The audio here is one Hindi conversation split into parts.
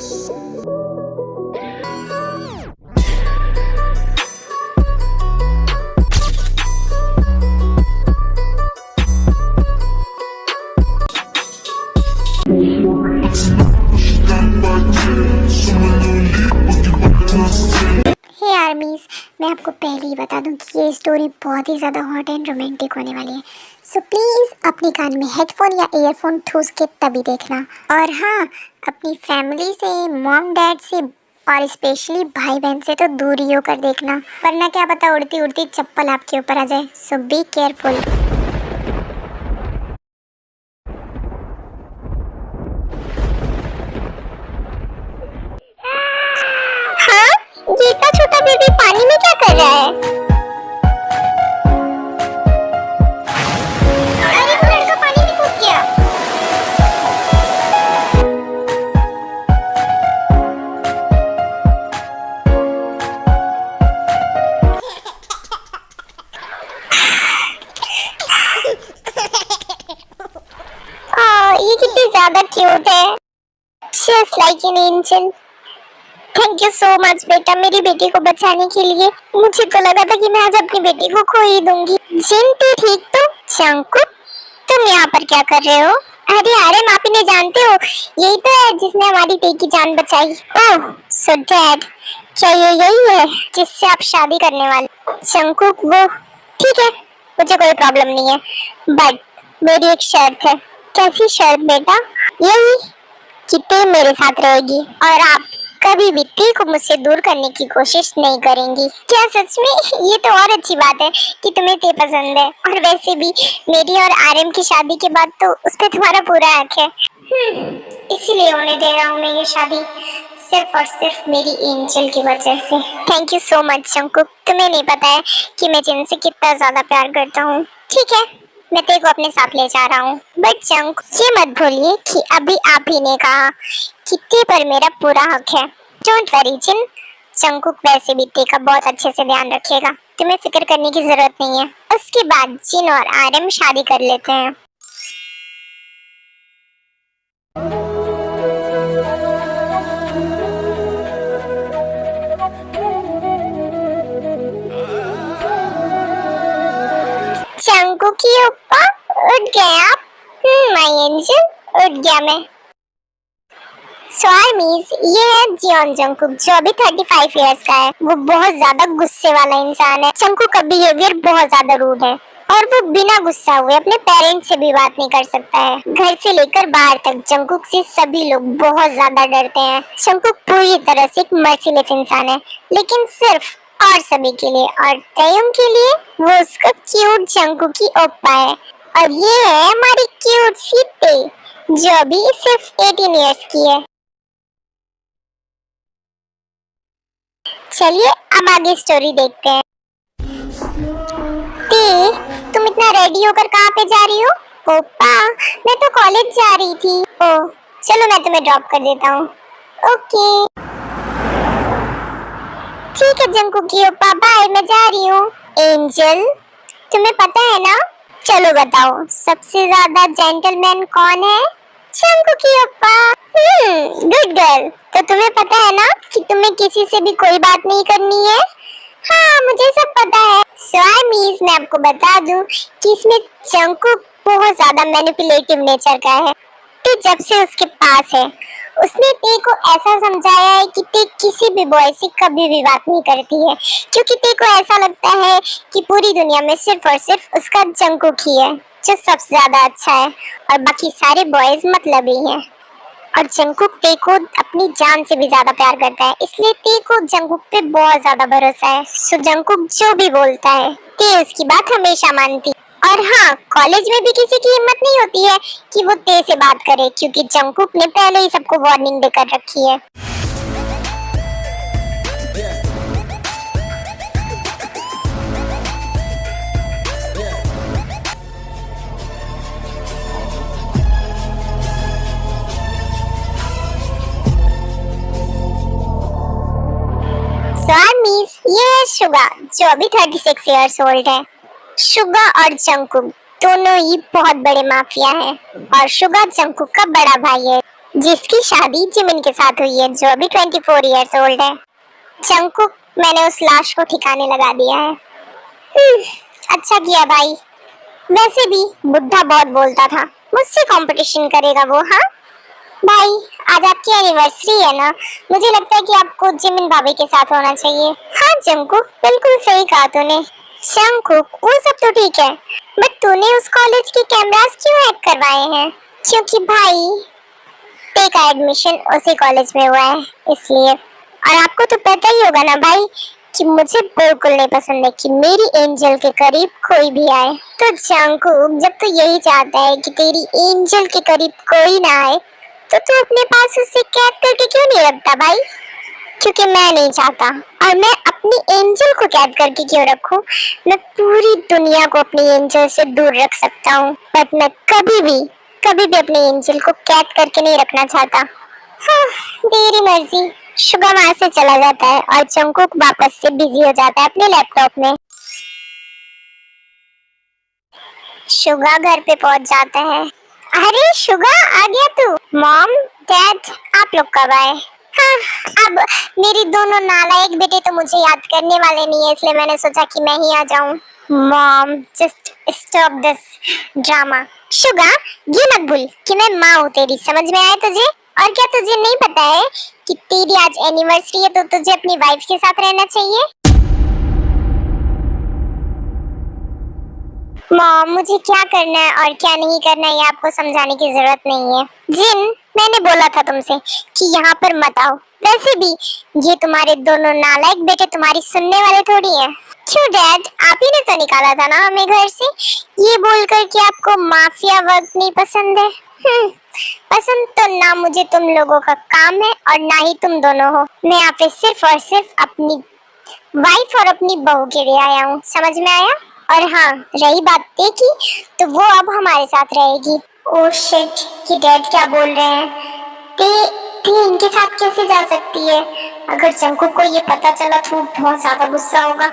हे आर्मीज, मैं आपको पहले ही बता दूं कि ये स्टोरी बहुत ही ज़्यादा हॉट एंड रोमांटिक होने वाली है। सो प्लीज़ अपने कान में हेडफोन या ईयरफोन ठूस के तभी देखना। और हाँ, अपनी फैमिली से, मॉम डैड से और स्पेशली भाई बहन से तो दूर ही होकर देखना, वरना क्या पता उड़ती उड़ती चप्पल आपके ऊपर आ जाए। सो बी केयरफुल। हाँ, ये इतना छोटा बेबी पानी में क्या कर रहा है? अरे वो लड़का पानी में कूद गया। ये कितनी ज्यादा क्यूट है। Just like an angel. Thank you so much बेटा, मेरी बेटी को बचाने के लिए। मुझे तो लगा था कि मैं आज अपनी बेटी को खो ही दूंगी। जिंटी ठीक तो? चंकू, तुम यहाँ पर क्या कर रहे हो? अरे आर्यन, आप इन्हें जानते हो? यही तो है जिसने हमारी टी की जान बचाई। ओह सो डैड, क्या ये यही है जिससे आप शादी करने वाले? चंकू, वो ठीक है, मुझे कोई प्रॉब्लम नहीं है, बट मेरी एक शर्त है। कैसी शर्त बेटा? यही कि ते मेरे साथ रहेगी और आप कभी भी ती को मुझसे दूर करने की कोशिश नहीं करेंगी। क्या सच में? ये तो और अच्छी बात है कि तुम्हें ते पसंद है। और वैसे भी मेरी और आर्यन की शादी के बाद तो उस पे तुम्हारा पूरा हक है। इसीलिए होने दे रहा हूँ मैं ये शादी, सिर्फ और सिर्फ मेरी एंजल की वजह से। थैंक यू सो मच शंकु, तुम्हें नहीं पता है कि मैं जिनसे कितना ज्यादा प्यार करता हूँ। ठीक है, मैं तेरे को अपने साथ ले जा रहा हूँ, बट चंक ये मत भूलिए कि अभी आप ही ने कहा कि ते पर मेरा पूरा हक है। डोंट वरी जिन, चंकुक वैसे भी ते का बहुत अच्छे से ध्यान रखेगा, तुम्हें फिक्र करने की जरूरत नहीं है। उसके बाद जिन और आर्यन शादी कर लेते हैं। चंकू की ऊपर उठ गए आप? माय एंजल, उठ गया मैं। सो आर्मीज, ये है जियोन जंकुक, जो अभी 35 इयर्स का है। वो बहुत ज्यादा गुस्से वाला इंसान है। जंकुक का बिहेवियर बहुत ज्यादा रूड है और वो बिना गुस्सा हुए अपने पेरेंट्स से भी बात नहीं कर सकता है। घर से लेकर बाहर तक जंकुक से सभी लोग बहुत ज्यादा डरते हैं। जंकुक पूरी तरह से एक मर्सीलेस इंसान है, लेकिन सिर्फ और सभी के लिए, और तयम के लिए वो उसका क्यूट जंकुक की ओप्पा है। और ये है हमारी क्यूट सी ते, जो अभी सिर्फ 18 इयर्स की है। चलिए अब आगे स्टोरी देखते हैं। ते, तुम इतना रेडी होकर कहाँ पे जा रही हो? ओप्पा, मैं तो कॉलेज जा रही थी। ओह, चलो मैं तुम्हें ड्रॉप कर देता हूँ। ओके ठीक है जंकुक की ओप्पा, बाय, मैं जा रही हूँ। एंजल, तुम्हें पता है ना? चलो बताओ, सबसे ज्यादा जेंटलमैन कौन है? जंकुक की ओप्पा। Good girl. तो तुम्हें पता है ना कि तुम्हें किसी से भी कोई बात नहीं करनी है? हाँ, मुझे सब पता है। स्वामीज, मैं आपको बता दूं कि इसमें जंकुक बहुत ज्यादा मैनिपुलेटिव नेचर का है। तो जब से उसके पास है, उसने ते को ऐसा समझाया है कि ते किसी भी बॉय से कभी भी बात नहीं करती है, क्योंकि ते को ऐसा लगता है कि पूरी दुनिया में सिर्फ और सिर्फ उसका जंकुक ही है जो सबसे ज्यादा अच्छा है और बाकी सारे बॉयज मतलबी हैं। और जंकुक ते को अपनी जान से भी ज्यादा प्यार करता है, इसलिए ते को जंकुक पे बहुत ज्यादा भरोसा है। सो जंकुक जो भी बोलता है ते उसकी बात हमेशा मानती। और हाँ, कॉलेज में भी किसी की हिम्मत नहीं होती है कि वो ते से बात करे, क्योंकि जंकुक ने पहले ही सबको वार्निंग देकर रखी है। ये है शुगा, जो अभी 36 इयर्स ओल्ड है। शुगा और जंकुक दोनों ही बहुत बड़े माफिया हैं और शुगा जंकुक का बड़ा भाई है। जिसकी शादी जिमिन के साथ हुई है, जो अभी 24 इयर्स ओल्ड है। जंगकुक, मैंने उस लाश को ठिकाने लगा दिया है। अच्छा किया भाई। वैसे भी बुड्ढा बहुत बोलता था, मुझसे कंपटीशन करेगा वो। हाँ भाई, आज आपकी एनिवर्सरी है ना, मुझे लगता है कि आपको जिमिन भाभी के साथ होना चाहिए। हाँ जंगकुक, बिल्कुल सही कहा तूने। जंगकुक, वो सब तो ठीक है, बट तूने उस कॉलेज के कैमरास क्यों हैक करवाए हैं? क्योंकि भाई ते का एडमिशन उसी कॉलेज में हुआ है, इसलिए। और आपको तो पता ही होगा ना भाई कि मुझे बिल्कुल नहीं पसंद है कि मेरी एंजल के करीब कोई भी आए। तो जंगकुक, जब तू यही चाहता है कि तेरी एंजल के करीब कोई ना आए, तो तू अपने पास उसे कैद करके क्यों नहीं रखता भाई? क्योंकि मैं नहीं चाहता, और मैं अपनी एंजल को कैद करके क्यों रखूं? मैं पूरी दुनिया को अपनी एंजल से दूर रख सकता हूँ, बट मैं कभी भी अपनी एंजल को कैद करके नहीं रखना चाहता। हाँ, तेरी मर्जी। शुगा वहां से चला जाता है और जंगकुक वापस से बिजी हो जाता है अपने लैपटॉप में। शुगा घर पे पहुंच जाता है। अरे शुगा, आ गया तू? मॉम, डैड, आप लोग कब आए? हाँ, अब मेरी दोनों नालायक बेटे तो मुझे याद करने वाले नहीं है, इसलिए मैंने सोचा कि मैं ही आ जाऊं। Mom, just stop this drama. Suga, ये मत भूल कि मैं माँ हूँ तेरी, समझ में आया तुझे? और क्या तुझे नहीं पता है कि तेरी आज एनिवर्सरी है, तो तुझे अपनी वाइफ के साथ रहना चाहिए? मॉम, मुझे क्या करना है और क्या नहीं करना है ये आपको समझाने की जरूरत नहीं है। जिन, मैंने बोला था तुमसे कि यहाँ पर मत आओ। वैसे भी ये तुम्हारे दोनों नालायक बेटे तुम्हारी सुनने वाले थोड़ी हैं। क्यों डैड, आप ही ने तो निकाला था ना हमें घर से, ये बोलकर कि आपको माफिया वर्क नहीं पसंद है। पसंद तो ना मुझे तुम लोगों का काम है और ना ही तुम दोनों हो। मैं यहाँ पे सिर्फ और सिर्फ अपनी वाइफ और अपनी बहू के लिए आया हूँ, समझ में आया? और हाँ, रही बात ते की, तो वो अब हमारे साथ रहेगी। ओह शिट, ये डैड क्या बोल रहे हैं? ते इनके साथ कैसे जा सकती है? अगर जंगकुक को ये पता चला तो बहुत ज्यादा गुस्सा होगा।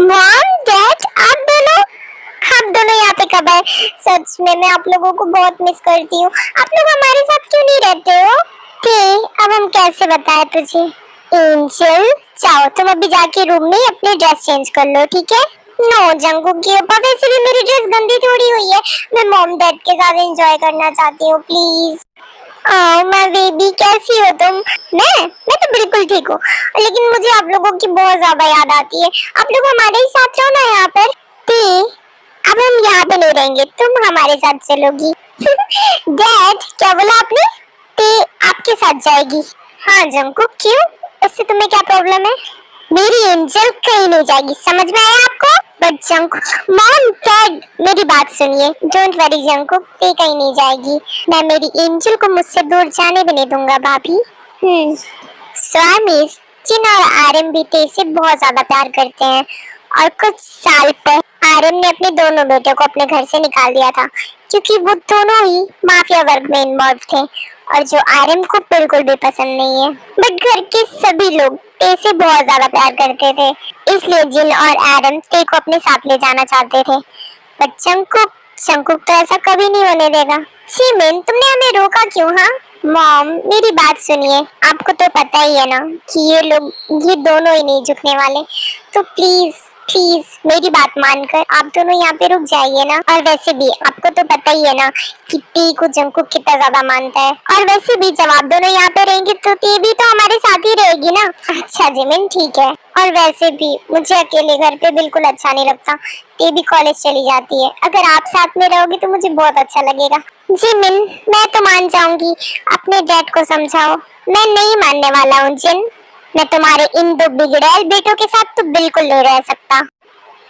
मॉम, डैड, आप दोनों यहाँ पे कब आए? सच में मैं आप लोगों को बहुत मिस करती हूँ। आप लोग हमारे साथ क्यों नहीं रहते हो? अब हम कैसे बताएं तुझे? एंजल, जाओ तुम अभी जाके रूम में अपनी ड्रेस चेंज कर लो, ठीक है? नो जंगकुक की अप्पा, वैसे भी मेरी ड्रेस गंदी थोड़ी हुई है। मैं मॉम डैड के साथ एंजॉय करना चाहती हूँ, प्लीज। माय बेबी, कैसी हो तुम? मैं तो बिल्कुल ठीक हूँ, लेकिन मुझे आप लोगों की बहुत ज्यादा याद आती है। आप लोग हमारे ही साथ रहो ना यहाँ पर। अब हम यहाँ पे नहीं रहेंगे, तुम हमारे साथ चलोगी। डैड, क्या बोला आपने? आपके साथ जाएगी? हाँ जंगकुक, क्यों? इससे तुम्हें क्या प्रॉब्लम है? मेरी एंजल कहीं नहीं जाएगी, समझ में आया आपको? बट जंगकुक, मॉम, डैड, मेरी बात सुनिए। डोंट वरी जंगकुक, ते कहीं नहीं जाएगी। मैं मेरी एंजल को मुझसे दूर जाने भी नहीं दूंगा भाभी। स्वामी, जिन और आरएम भी ते से बहुत ज्यादा प्यार करते हैं, और कुछ साल पहले आरएम ने अपने दोनों बेटों को अपने घर से निकाल दिया था, क्योंकि वो दोनों ही माफिया वर्ग में इन्वॉल्व थे, और जो आरएम को बिल्कुल भी पसंद नहीं है। बट घर के सभी लोग ते से बहुत ज्यादा प्यार करते थे, इसलिए जिन और आरएम ते को अपने साथ ले जाना चाहते थे। बट शंकुक तो ऐसा कभी नहीं होने देगा। जिमिन, तुमने हमें रोका क्यों? हाँ मॉम, मेरी बात सुनिए। आपको तो पता ही है ना कि ये दोनों ही नहीं झुकने वाले, तो प्लीज प्लीज मेरी बात मानकर आप दोनों यहाँ पे रुक जाइए ना। और वैसे भी आपको तो पता ही है ना कि टी को जंगकुक कितना ज्यादा मानता है, और वैसे भी जब आप दोनों यहाँ पे रहेंगे तो टी भी तो हमारे साथ ही रहेगी ना। अच्छा जिमिन, ठीक है। और वैसे भी मुझे अकेले घर पे बिल्कुल अच्छा नहीं लगता, टी भी कॉलेज चली जाती है। अगर आप साथ में रहोगे तो मुझे बहुत अच्छा लगेगा। जिमिन, मैं तो मान जाऊंगी, अपने डैड को समझाओ। मैं नहीं मानने वाला हूँ जिन, मैं तुम्हारे इन दो बिगड़ैल बेटों के साथ तो बिल्कुल नहीं रह सकता।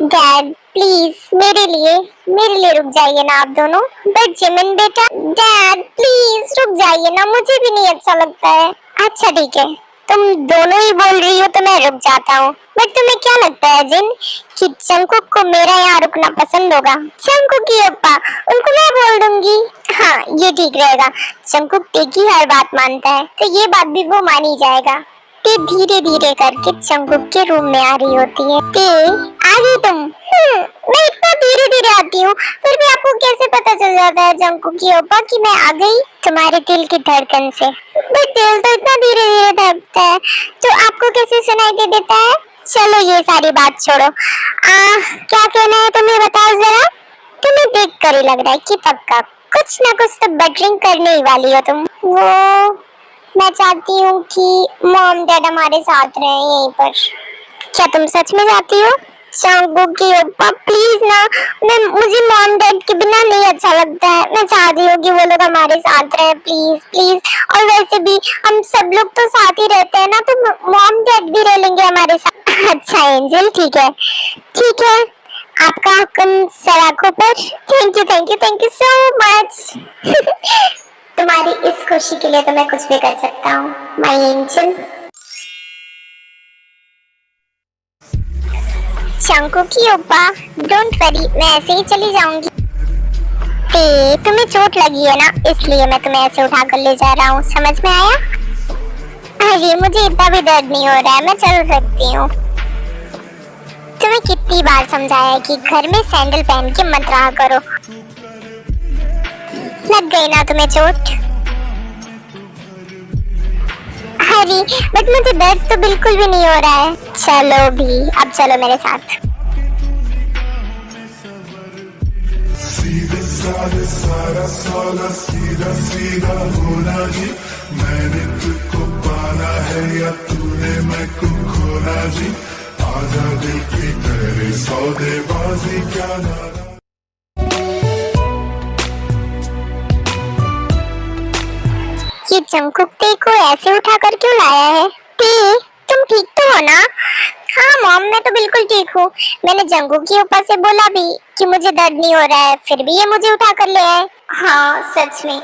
डैड प्लीज मेरे लिए रुक जाइए ना आप दोनों। बट जिमिन बेटा, डैड प्लीज रुक जाइए ना, मुझे भी नहीं अच्छा लगता है। अच्छा ठीक है, तुम दोनों ही बोल रही हो तो मैं रुक जाता हूँ। बट तुम्हें क्या लगता है जिन कि जंगकुक को मेरा यहाँ रुकना पसंद होगा? जंगकुक की अप्पा, उनको मैं बोल दूंगी। हाँ ये ठीक रहेगा, जंगकुक टे की हर बात मानता है, तो ये बात भी वो मान ही जाएगा। ते धीरे धीरे करके जंगकुक के रूम में आ रही होती है। ते आ गई तुम? मैं इतना धीरे धीरे आती हूँ, फिर भी आपको कैसे पता चल जाता है जंगकुक की ओपा कि मैं आ गई? तुम्हारे दिल की धड़कन से। बट दिल तो इतना धीरे धीरे धड़कता है, तो आपको कैसे सुनाई दे देता है? चलो ये सारी बात छोड़ो, क्या कहना है तुम्हें बताओ जरा। तुम्हें देख कर ही लग रहा है कि पक्का कुछ ना कुछ तो बटरिंग करने ही वाली हो तुम। वो मैं चाहती हूँ कि मॉम डैड हमारे साथ रहें यहीं पर। क्या तुम सच में चाहती हो? जंगकुक की ओपा प्लीज ना, मुझे मॉम डैड के बिना नहीं अच्छा लगता है। मैं चाहती हूँ कि वो लोग हमारे साथ रहे, प्लीज प्लीज। और वैसे भी हम सब लोग तो साथ ही रहते हैं ना, तो मॉम डैड भी रह लेंगे हमारे साथ। अच्छा एंजल, ठीक है ठीक है, आपका हुक्म सराखों पर। Thank you so much. तुम्हारी इस खुशी के लिए तो मैं कुछ भी कर सकता हूँ माय एंजल। जंगकुक की ओपा डोंट वरी, मैं ऐसे ही चली जाऊंगी। तुम्हें चोट लगी है ना, इसलिए मैं तुम्हें ऐसे उठा कर ले जा रहा हूँ, समझ में आया? अरे मुझे इतना भी दर्द नहीं हो रहा है, मैं चल सकती हूँ। तुम्हें कितनी बार समझाया है कि घर में सैंडल पहन के मत रहा करो। लग गई ना तुम्हें चोट? अरे बट मुझे दर्द तो बिल्कुल भी नहीं हो रहा है। चलो भी, अब चलो मेरे साथ। सीधे साधे सारा साला सीधा सीधा होना जी, मैंने तुझको पाना है या तूने मैं को खोना जी, आजा दिल की तेरे सौदेबाजी क्या नारा। ये जंगकुक ते को ऐसे उठा कर क्यों लाया है? ते तुम ठीक तो हो ना? हाँ मॉम, मैं तो बिल्कुल ठीक हूँ। मैंने जंगकुक के ऊपर से बोला भी कि मुझे दर्द नहीं हो रहा है, फिर भी ये मुझे उठा कर ले आए। हाँ सच में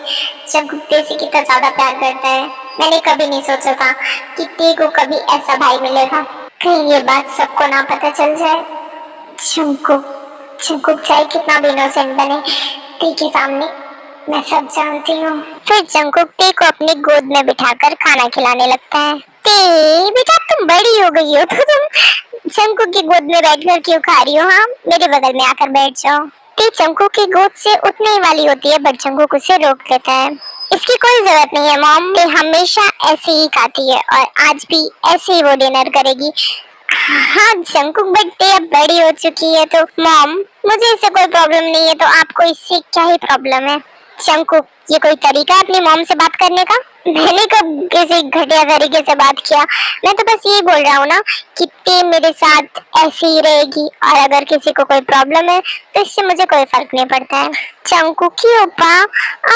जंगकुक ते से कितना ज्यादा प्यार करता है। मैंने कभी नहीं सोचा था कि ते को कभी ऐसा भाई मिलेगा। कहीं ये बात सबको ना पता चल जाए। जंगकुक चाहे कितना भी इनोसेंट बने, ते के सामने मैं सब जानती हूँ। फिर जंगकुक ते को अपनी गोद में बिठाकर खाना खिलाने लगता है। ते बेटा तुम बड़ी हो गई हो, तो तुम जंगकुक की गोद में बैठकर क्यों खा रही हो? हाँ मेरे बगल में आकर बैठ जाओ। ते जंगकुक की गोद से उठने ही वाली होती है, बट जंगकुक उसे रोक देता है। इसकी कोई जरूरत नहीं है मॉम, ते हमेशा ऐसे ही खाती है और आज भी ऐसे ही वो डिनर करेगी। हाँ जंगकुक, बट ते अब बड़ी हो चुकी है, तो मॉम मुझे इससे कोई प्रॉब्लम नहीं है, तो आपको इससे क्या ही प्रॉब्लम है? जंगकुक, ये कोई तरीका है अपनी मॉम से बात करने का? मैंने कब किसी घटिया तरीके से बात किया? मैं तो बस ये बोल रहा हूँ ना कि ते मेरे साथ ऐसे ही रहेगी, और अगर किसी को कोई प्रॉब्लम है तो इससे मुझे कोई फर्क नहीं पड़ता है। जंगकुक की ओपा,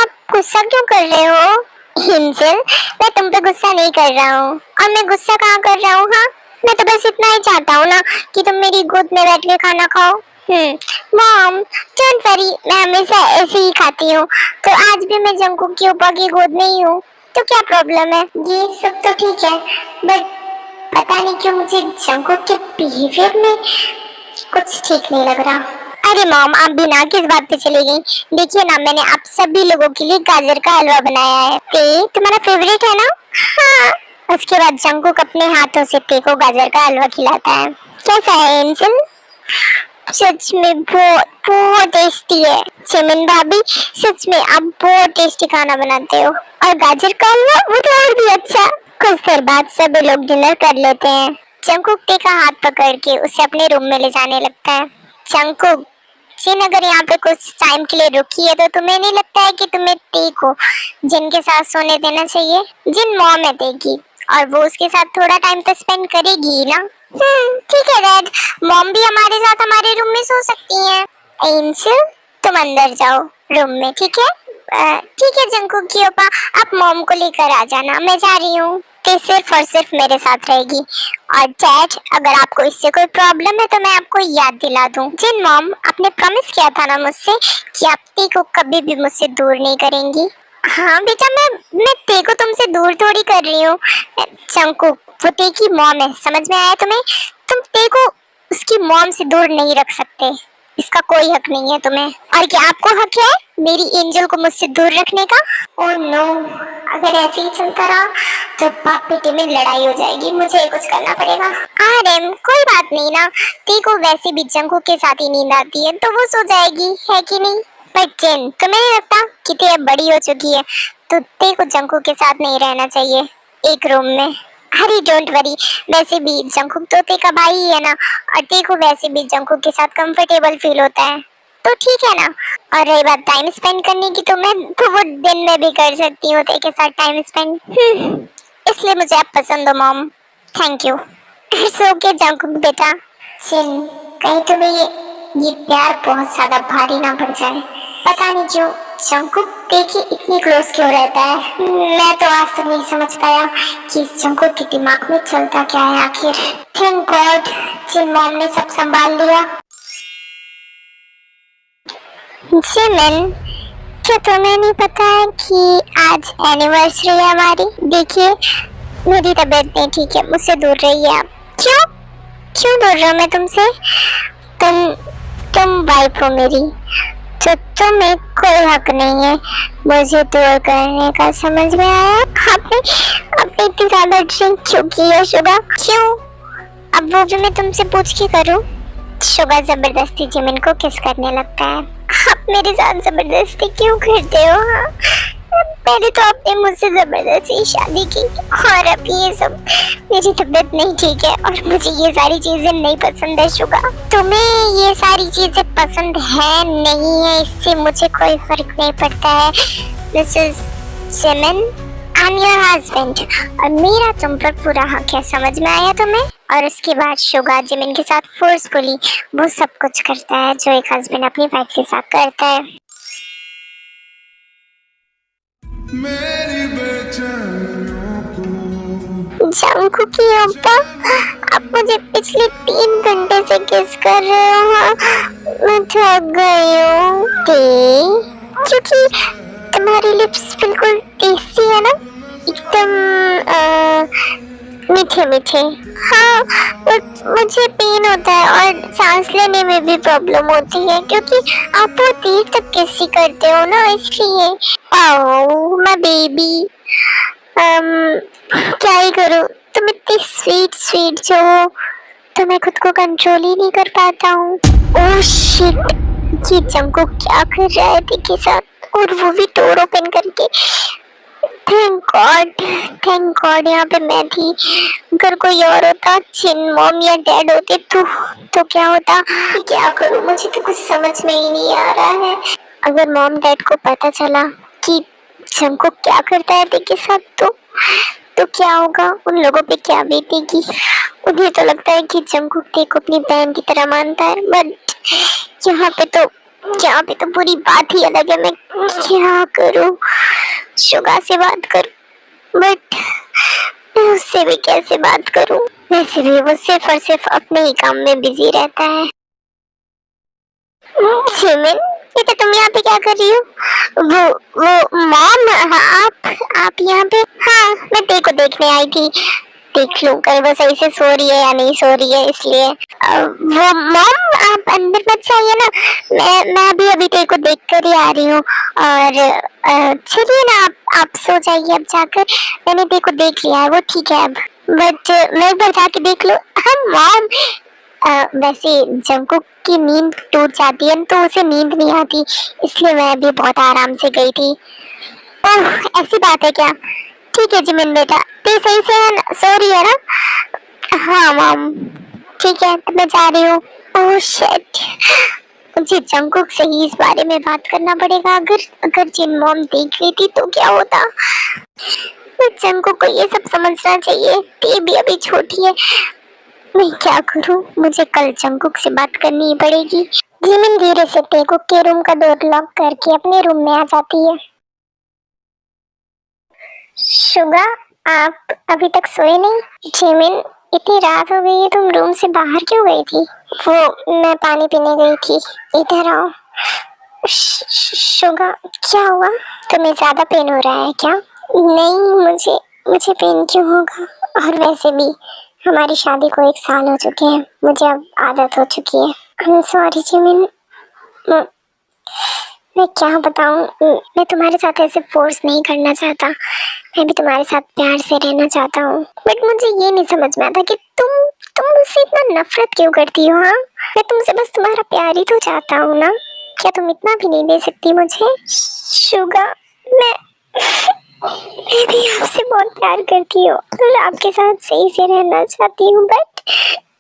आप गुस्सा क्यों कर रहे हो? एंजल, मैं तुम पे गुस्सा नहीं कर रहा हूँ। और मैं गुस्सा कहाँ कर रहा हूँ? हाँ मैं तो बस इतना ही चाहता हूँ ना कि तुम मेरी गोद में बैठ के खाना खाओ। मॉम डोंट वरी, मैं हमेशा ऐसे ही खाती हूँ, तो आज भी मैं जंगकुक की ओपा की गोद में ही हूँ, तो क्या प्रॉब्लम है? ये सब तो ठीक है, बट पता नहीं क्यों मुझे जंगकुक के बिहेवियर में कुछ ठीक नहीं लग रहा। अरे मॉम, आप बिना किस बात पे चली गई? देखिए ना, मैंने आप सभी लोगों के लिए गाजर का हलवा बनाया है। ते तुम्हारा फेवरेट है ना? हाँ। उसके बाद जंगकुक अपने हाथों से ते को गाजर का हलवा खिलाता है। कैसा है एंजल? सच में बहुत बहुत टेस्टी है। चेमिन भाभी, सच में आप बहुत टेस्टी खाना बनाते हो, और गाजर का हलवा वो तो और भी अच्छा। कुछ देर बाद सभी लोग डिनर कर लेते हैं। जंगकुक ते का हाथ पकड़ के उसे अपने रूम में ले जाने लगता है। जंगकुक जिन अगर यहाँ पे कुछ टाइम के लिए रुकी है, तो तुम्हें नहीं लगता है कि तुम्हें ते को जिन के साथ सोने देना चाहिए? जिन मॉम है ते की, और वो उसके साथ थोड़ा टाइम तो स्पेंड करेगी ना। ठीक है डैड, मॉम भी हमारे साथ हमारे रूम में सो सकती हैं। एंजल तुम अंदर जाओ रूम में, ठीक है? ठीक है जंगकुक की ओपा, आप मॉम को लेकर आ जाना, मैं जा रही हूँ। ते सिर्फ और सिर्फ मेरे साथ रहेगी। और डैड, अगर आपको इससे कोई प्रॉब्लम है तो मैं आपको याद दिला दूं, जिन मॉम आपने प्रॉमिस किया था ना मुझसे कि आप ते को कभी भी मुझसे दूर नहीं करेंगी। हाँ बेटा, मैं ते को तुमसे दूर थोड़ी कर रही हूँ। जंगकुक, वो ते की मॉम है, समझ में आया तुम्हें? तुम ते को उसकी मॉम से दूर नहीं रख सकते, इसका कोई हक नहीं है तुम्हें। और क्या आपको हक है मेरी एंजल को मुझसे दूर रखने का? ओह नो, अगर ऐसे ही चलता रहा तो बाप बेटे में लड़ाई हो जाएगी, मुझे कुछ करना पड़ेगा। आरएम कोई बात नहीं ना, ती को वैसे भी जंकू के साथ ही नींद आती है तो वो सो जाएगी, है कि नहीं? पर चिन, तुम्हें नहीं लगता कि ते अब बड़ी हो चुकी है तो ते को जंकू के साथ नहीं रहना चाहिए एक रूम में? अरे डोंट वरी, वैसे भी जंकुक तो ते का भाई ही है ना, और ते को वैसे भी जंकुक के साथ कंफर्टेबल फील होता है तो ठीक है ना। और रही बात टाइम स्पेंड करने की, तो मैं तो वो दिन में भी कर सकती हूँ ते के साथ टाइम स्पेंड, इसलिए मुझे आप पसंद हो mom. Thank you. It's okay Jungkook बेटा। चिन, कहीं तुम्हें ये प्यार बहुत ज्यादा भारी ना पड़ जाए। पता नहीं क्यों जंकुक देखिए इतनी क्लोज क्यों रहता है, मैं तो आज तक नहीं समझ पाया कि इस जंकुक के दिमाग में चलता क्या है आखिर। थैंक गॉड जिन मॉम ने सब संभाल लिया। जिमिन, क्या तुम्हें नहीं पता है कि आज एनिवर्सरी है हमारी? देखिए मेरी तबीयत नहीं ठीक है, मुझसे दूर रहिए आप। क्यों क्यों दूर रहा मैं तुमसे? तुम वाइफ हो मेरी, तो तुम्हें कोई हक नहीं है मुझे दूर करने का, समझ में आया? आपने इतनी ज्यादा ड्रिंक क्यों की है शुगा? क्यों? अब वो भी मैं तुमसे पूछ के करूं? शुगा जबरदस्ती जिमिन को किस करने लगता है। आप मेरे साथ जबरदस्ती क्यों करते हो? हाँ? पहले तो आपने मुझसे जबरदस्ती शादी की और अब ये सब। मेरी तबीयत नहीं ठीक है और मुझे ये सारी चीजें नहीं पसंद है शुगा। तुम्हें ये सारी चीजें पसंद है नहीं है इससे मुझे कोई फर्क नहीं पड़ता है। Mrs Jimin, I am your husband और मेरा तुम पर पूरा हक है, समझ में आया तुम्हें? और उसके बाद शुगा जिमिन के साथ फोर्सफुली वो सब कुछ करता है जो एक हस्बैंड अपनी वाइफ के साथ करता है। मेरी बेचैनियों को जंकुक की अब्बा, आप मुझे पिछले 3 घंटे से किस कर रहे हो? मैं थक गई हूँ। क्योंकि तुम्हारी लिप्स बिल्कुल टेस्टी है ना, एकदम मीठे मीठे। हाँ, मुझे पेन होता है और सांस लेने में भी प्रॉब्लम होती है क्योंकि आप बहुत देर तक किसी करते हो ना, इसलिए। ओह माय बेबी, क्या ही करूं, तुम इतनी स्वीट स्वीट जो हो तो मैं खुद को कंट्रोल ही नहीं कर पाता हूँ। ओह शिट, ये जंकुक क्या कर रहा है के साथ, और वो भी डोर ओपन करके। थैंक गॉड यहाँ पे मैं थी। अगर कोई और होता, चिन मॉम या डैड होते तो क्या होता? क्या करूँ, मुझे तो कुछ समझ में ही नहीं आ रहा है। अगर मॉम डैड को पता चला कि जंकुक क्या करता है के साथ तो क्या होगा, उन लोगों पे क्या बीतेगी? उन्हें तो लगता है कि जंकुक को अपनी बहन की तरह मानता है, बट यहाँ पे तो पूरी बात ही अलग है। मैं क्या करूँ? शुगा से बात करूं, बट मैं उससे भी कैसे बात करूं? वैसे भी वो सिर्फ और सिर्फ अपने ही काम में बिजी रहता है। जिमिन, बेटा तुम यहाँ पे क्या कर रही हो? वो मॉम, आप यहाँ पे? हाँ, मैं देखो देखने आई थी, देख लूं कहीं वो सही से सो रही है या नहीं सो रही है, इसलिए। वो मॉम आप अंदर मत जाइए ना, मैं अभी अभी तेरे को देख कर ही आ रही हूँ। और चलिए ना, आप सो जाइए अब जाकर, मैंने तेरे को देख लिया है, वो ठीक है अब। बट मैं एक बार जाके देख लूं। हाँ मॉम, वैसे जंकुक की नींद टूट जाती है तो उसे नींद नहीं आती, इसलिए मैं अभी बहुत आराम से गई थी। ओह ऐसी बात है क्या? ठीक है जिमिन बेटा, तो सही से सो रही है ना? हाँ मॉम, ठीक है तो मैं जा रही हूँ। ओह शिट, मुझे जंकुक से ही इस बारे में बात करना पड़ेगा। अगर जिन मॉम देख लेती तो क्या होता? जंकुक को ये सब समझना चाहिए, ते भी अभी छोटी है। मैं क्या करूं, मुझे कल जंकुक से बात करनी ही पड़ेगी। जिमिन धीरे से तेकुक के रूम का डोर लॉक करके अपने रूम में आ जाती है। शुगा, आप अभी तक सोए नहीं? जिमिन, इतनी रात हो गई है, तुम रूम से बाहर क्यों गई थी? वो मैं पानी पीने गई थी। इधर आओ। शुगा, क्या हुआ? तुम्हें ज्यादा पेन हो रहा है क्या? नहीं, मुझे पेन क्यों होगा? और वैसे भी हमारी शादी को 1 साल हो चुके हैं, मुझे अब आदत हो चुकी है। आई एम सॉरी जिमिन, मैं क्या बताऊं, मैं तुम्हारे साथ ऐसे फोर्स नहीं करना चाहता। मैं भी तुम्हारे साथ प्यार से रहना चाहता हूँ, बट मुझे ये नहीं समझ में आता कि तुम मुझसे इतना नफरत क्यों करती हो। हाँ, मैं तुमसे बस तुम्हारा प्यार ही तो चाहता हूँ ना। क्या तुम इतना भी नहीं दे सकती मुझे? शुगा, मैं मैं भी आपसे बहुत प्यार करती हूँ और आपके साथ सही से रहना चाहती हूँ,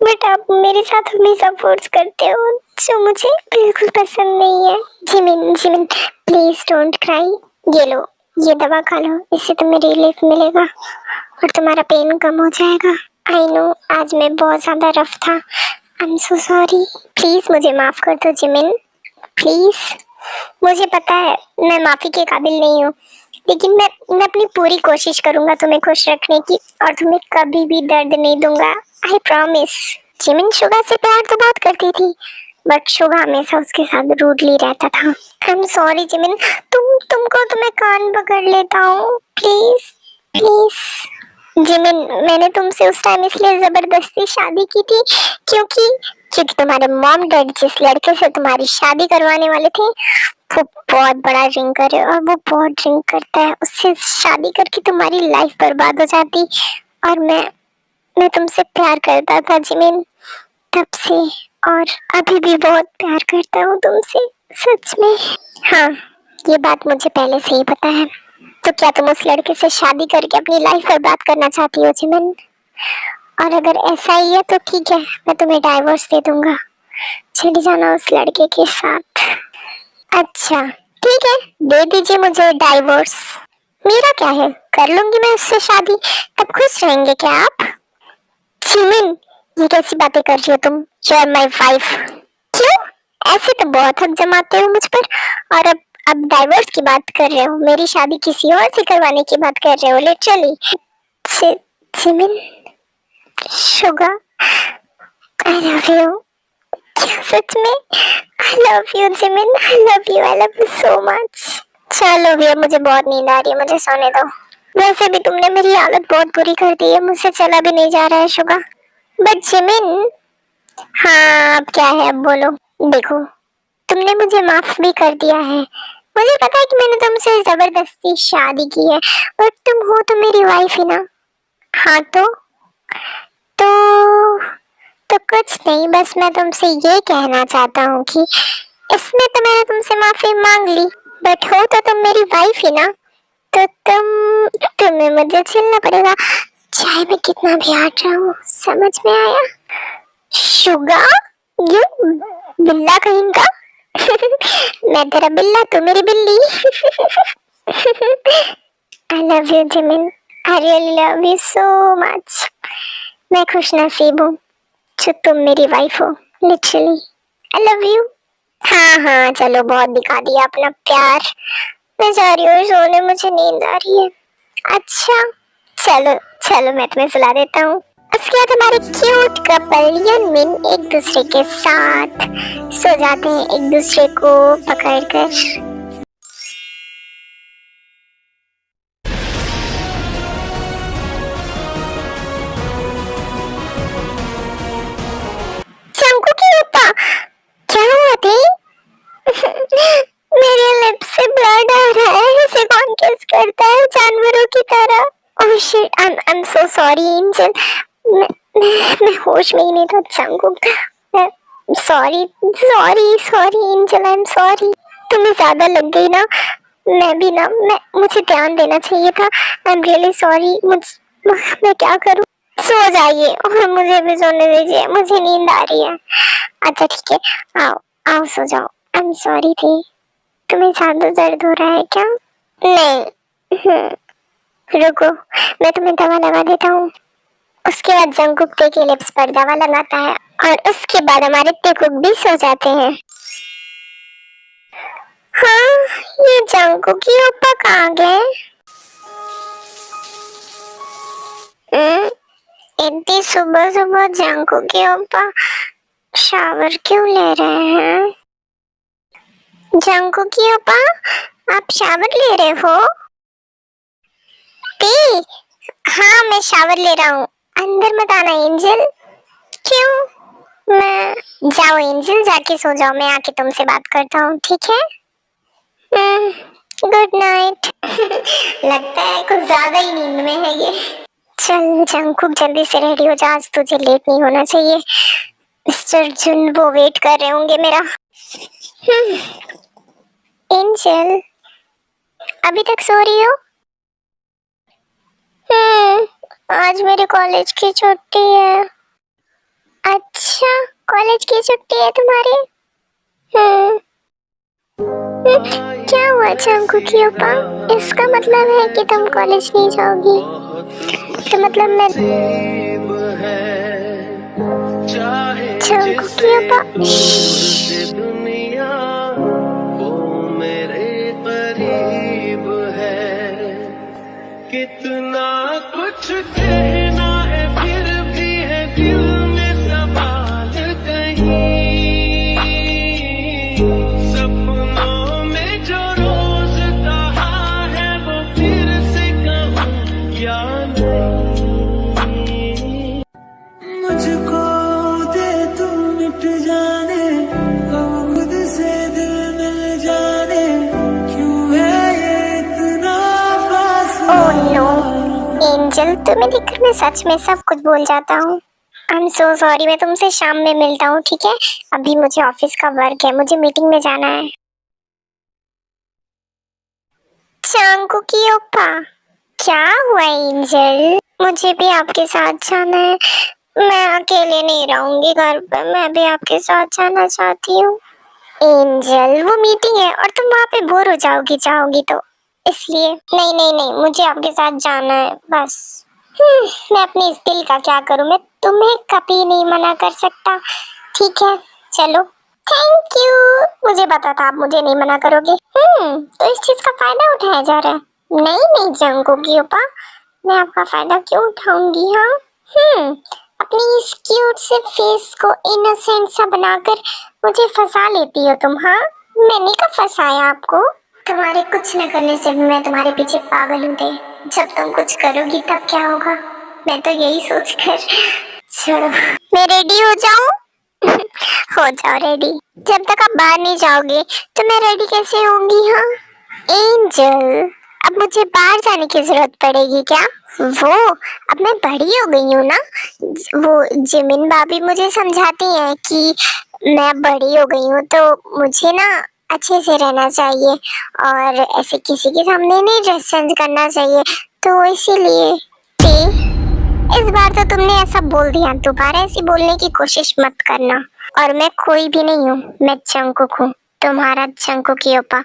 बट आप मेरे साथ हमेशा फोर्स करते हो जो मुझे बिल्कुल पसंद नहीं है। Jimin Jimin, please don't cry. ये लो, ये दवा खा लो, इससे तुम्हें रिलीफ मिलेगा और तुम्हारा पेन कम हो जाएगा। आई नो आज मैं बहुत ज्यादा रफ था। आई एम सो सॉरी। प्लीज मुझे माफ कर दो जिमिन, प्लीज। मुझे पता है मैं माफी के काबिल नहीं हूँ, लेकिन मैं अपनी पूरी कोशिश करूंगा तुम्हें खुश रखने की और तुम्हें कभी भी दर्द नहीं दूंगा। I promise. जिमिन शुगा से प्यार तो बहुत करती थी, बट शुगा हमेशा उसके साथ रूडली रहता था। आई एम सॉरी जिमिन, तुमको तो मैं कान पकड़ लेता हूँ, प्लीज प्लीज। जिमिन, मैंने तुमसे उस टाइम इसलिए जबरदस्ती शादी की थी क्योंकि क्योंकि तुम्हारे मॉम डैड जिस लड़के से तुम्हारी शादी करवाने वाले थे वो बहुत बड़ा ड्रिंकर है और वो बहुत ड्रिंक करता है। उससे शादी करके तुम्हारी लाइफ बर्बाद हो जाती। और मैं तुमसे प्यार करता था जिमिन, तब से, और अभी भी बहुत प्यार करता हूँ तुमसे, सच में। हाँ, ये बात मुझे पहले से ही पता है। तो क्या तुम उस लड़के से शादी करके अपनी लाइफ बर्बाद करना चाहती हो जिमिन? और अगर ऐसा ही है तो ठीक है, मैं तुम्हें डाइवोर्स दे दूंगा। चली जाना उस लड़के के साथ। अच्छा ठीक है, दे दीजिए मुझे डाइवोर्स। मेरा क्या है, कर लूंगी मैं उससे शादी, तब खुश रहेंगे क्या आप? जिमिन, ये कैसी बातें कर रही हो तुम? You are my wife. क्यों? ऐसे तो बहुत हक जमाते हो मुझ पर, और अब डाइवोर्स की बात कर रहे हो, मेरी शादी किसी और से करवाने की बात कर रहे हो literally. Jimin, Suga, I love you. क्या सच में? I love you Jimin, I love you so much. चलो भैया, मुझे बहुत नींद आ रही है, मुझे सोने दो। वैसे भी तुमने मेरी हालत बहुत बुरी कर दी है, मुझसे चला भी नहीं जा रहा है शुगा। बट जिमिन, हाँ अब क्या है, अब बोलो। देखो, तुमने मुझे माफ भी कर दिया है। मुझे पता है कि मैंने तुमसे जबरदस्ती शादी की है, बट तुम हो तो मेरी वाइफ ही ना। हाँ तो तो कुछ नहीं, बस मैं तुमसे ये कहना चाहता हूँ कि इसमें तो मैंने तुमसे माफी मांग ली, बट हो तो तुम मेरी वाइफ ही ना। तो तुम्हें मुझे झेलना पड़ेगा, चाहे मैं कितना भी हट रहा हूँ। समझ में आया? शुगा, यू बिल्ला कहीं का। मैं तेरा बिल्ला, तू मेरी बिल्ली। I love you Jimin, I really love you so much. मैं खुश नसीब हूँ जो तुम मेरी वाइफ हो, लिटरली। I love you. हाँ हाँ, चलो बहुत दिखा दिया अपना प्यार। मैं जा रही हूँ सोने, मुझे नींद आ रही है। अच्छा चलो चलो, मैं तुम्हें सुला देता हूँ। उसके बाद हमारे क्यूट कपल यनमिन एक दूसरे के साथ सो जाते हैं, एक दूसरे को पकड़कर। चंकू की ऊपर क्या हुआ थी? मेरे लिप्स से ब्लड आ रहा है, इसे कौन किस करता है जानवरों की तरह? Oh shit, I am so sorry angel, मैं होश में ही नहीं था। चंकू, sorry sorry sorry angel, I am sorry. तुम्हें ज्यादा लग गई ना, मैं भी ना, मुझे ध्यान देना चाहिए था। I am really sorry. मैं क्या करूं? सो जाइए और मुझे भी सोने दीजिए, मुझे नींद आ रही है। अच्छा ठीक है, आओ आओ सो जाओ। आई एम सॉरी थी। तुम्हें ज्यादा दर्द हो रहा है क्या? नहीं। रुको, मैं तुम्हें दवा लगा देता हूँ। उसके बाद जंगकुक ते के लिप्स पर दवा लगाता है और उसके बाद हमारे तेकुक भी सो जाते हैं। हाँ, ये जंगकुक की ओप्पा कहाँ गए? इतनी सुबह सुबह जंगकुक की ओप्पा शावर क्यों ले रहे हैं? जंगकुक की ओप्पा, आप शावर ले रहे हो? ते, हाँ मैं शावर ले रहा हूँ, अंदर मत आना एंजल। क्यों? मैं, जाओ एंजल, जाके सो जाओ, मैं आके तुमसे बात करता हूँ, ठीक है? Good night. लगता है कुछ ज्यादा ही नींद में है ये। चल जंकुक जल्दी से रेडी हो जा, आज तुझे लेट नहीं होना चाहिए। मिस्टर जुन वो वेट कर रहे होंगे मेरा। एंजल अभी तक सो रही हो? आज मेरे कॉलेज की छुट्टी है। अच्छा कॉलेज की छुट्टी है तुम्हारी? क्या हुआ चंकू की ओपा? इसका मतलब है कि तुम कॉलेज नहीं जाओगी? तो मतलब मैं चंकू की ओपा दुनिया वो मेरे करीब है, कितना कुछ कहना है फिर भी है दिल में सवाल कहीं, सपनों में जो रोज कहा है वो फिर से कहूँ या नहीं। मुझको दे तू मिट जाने, कब खुद से दिल मिल जाने, क्यों है ये इतना फासला। ओह नो एंजल, तुम्हें देखकर मैं सच में सब कुछ भूल जाता हूँ। आई एम सो सॉरी, मैं तुमसे शाम में मिलता हूँ, ठीक है? अभी मुझे ऑफिस का वर्क है, मुझे मीटिंग में जाना है। चांकू की ओपा क्या हुआ एंजल? मुझे भी आपके साथ जाना है, मैं अकेले नहीं रहूंगी घर पे, मैं भी आपके साथ जाना चाहती हूँ। एंजल वो मीटिंग है और तुम वहाँ पे बोर हो जाओगी तो इसलिए। नहीं नहीं नहीं, मुझे आपके साथ जाना है बस। मैं अपने इस दिल का क्या करूँ, मैं तुम्हें कभी नहीं मना कर सकता। ठीक है चलो। थैंक यू, मुझे पता था आप मुझे नहीं मना करोगे। तो इस चीज का फायदा उठाया जा रहा है। नहीं नहीं जंगू की ओपा, मैं आपका फायदा क्यों उठाऊंगी? हाँ अपनी इस क्यूट से फेस को इनोसेंट सा बनाकर मुझे फंसा लेती हो तुम। हाँ मैंने कब फंसाया आपको? तुम्हारे कुछ न करने से भी मैं तुम्हारे पीछे पागल हूँ। जब तुम कुछ करोगी तब क्या होगा, मैं तो यही सोच कर। छोड़ो, मैं रेडी हो जाऊं? हो जाओ रेडी। जब तक आप बाहर नहीं जाओगे तो मैं रेडी कैसे होंगी? हाँ एंजल, अब मुझे बाहर जाने की जरूरत पड़ेगी क्या? वो अब मैं बड़ी हो गई हूँ ना, वो जिमिन भाभी मुझे समझाती हैं कि मैं बड़ी हो गई हूँ तो मुझे ना अच्छे से रहना चाहिए और ऐसे किसी के सामने नहीं ड्रेस चेंज करना चाहिए, तो इसीलिए। इस बार तो तुमने ऐसा बोल दिया, दोबारा ऐसी बोलने की कोशिश मत करना। और मैं कोई भी नहीं हूँ, मैं जंकुक हूँ, तुम्हारा जंकुक की ओपा।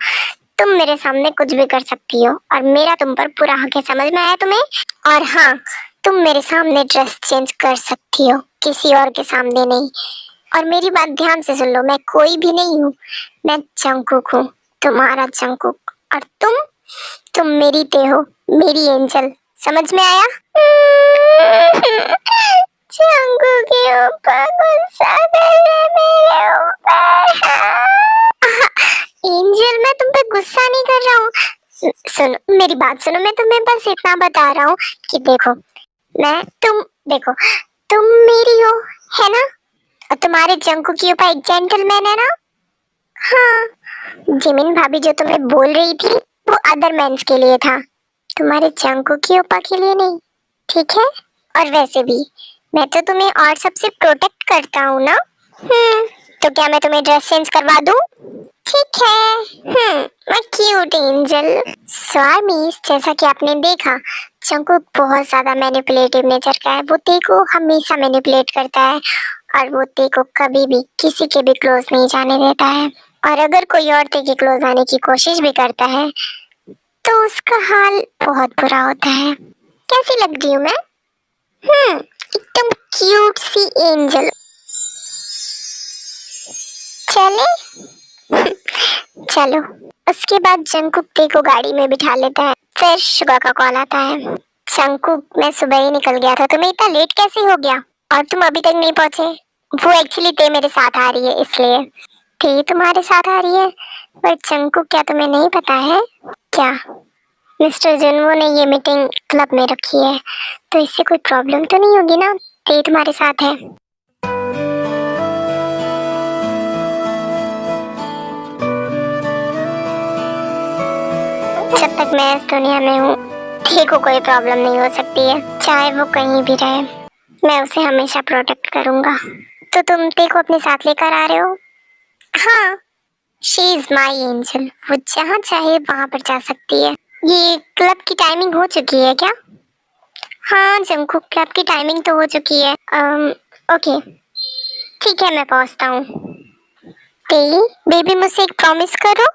तुम मेरे सामने कुछ भी कर सकती हो और मेरा तुम पर पूरा हक है, समझ में आया तुम्हें? और हाँ तुम मेरे सामने ड्रेस चेंज कर सकती हो, किसी और के सामने नहीं। और मेरी बात ध्यान से सुन लो, मैं कोई भी नहीं हूँ, मैं जंकुक हूँ, तुम्हारा जंकुक। और तुम मेरी ते हो, मेरी एंजल, समझ में आया? जंकुक के ऊपर गुस्सा कर रहे मेरे ऊपर। एंजल मैं तुम पे गुस्सा नहीं कर रहा हूँ, सुनो मेरी बात सुनो, मैं तुम्हें बस इतना बता रहा हूँ कि देखो देखो तुम मेरी हो, है ना? और तुम्हारे जंकू के ऊपर एक जेंटलमैन है ना? हाँ जिमिन भाभी जो तुम्हें बोल रही थी वो अदर मेंस के लिए था, तुम्हारे जंकू के ऊपर के लिए नहीं, ठीक है? और वैसे भी मैं तो तुम्हें और सबसे प्रोटेक्ट करता हूँ ना। तो क्या मैं तुम्हें ड्रेस चेंज करवा दूँ? ठीक है। मैं क्यूट एंजल। स्वामीज जैसा कि आपने देखा जंकुक बहुत ज्यादा मैनिपुलेटिव नेचर का है, वो ते को हमेशा मैनिपुलेट करता है और वो ते को कभी भी किसी के भी क्लोज नहीं जाने देता है। और अगर कोई और ते के क्लोज आने की कोशिश भी करता है तो उसका हाल बहुत बुरा होता है। कैसी लग रही हूँ मैं? एकदम क्यूट सी एंजल। चले? चलो। उसके बाद जंकुक ते को गाड़ी में बिठा लेता है, फिर शुगा का कॉल आता है। जंकुक मैं सुबह ही निकल गया था, तुम्हें इतना लेट कैसे हो गया और तुम अभी तक नहीं पहुंचे? वो एक्चुअली ते मेरे साथ आ रही है इसलिए। ते तुम्हारे साथ आ रही है? बट जंकुक क्या तुम्हें नहीं पता है क्या मिस्टर जुनवो ने ये मीटिंग क्लब में रखी है, तो इससे कोई प्रॉब्लम तो नहीं होगी ना? ते तुम्हारे साथ है। तक मैं इस दुनिया में हूँ ठी को कोई प्रॉब्लम नहीं हो सकती है, चाहे वो कहीं भी रहे। मैं उसे हमेशा प्रोटेक्ट करूंगा। तो तुम टी को अपने साथ लेकर आ रहे हो? हाँ, शी इज माई एंजल। वो जहाँ चाहे वहां पर जा सकती है। ये क्लब की टाइमिंग हो चुकी है क्या? हाँ जंकुक, क्लब की टाइमिंग तो हो चुकी है। ओके ठीक है, मैं पहुंचता हूँ। टी बेबी, मुझसे एक प्रॉमिस करो।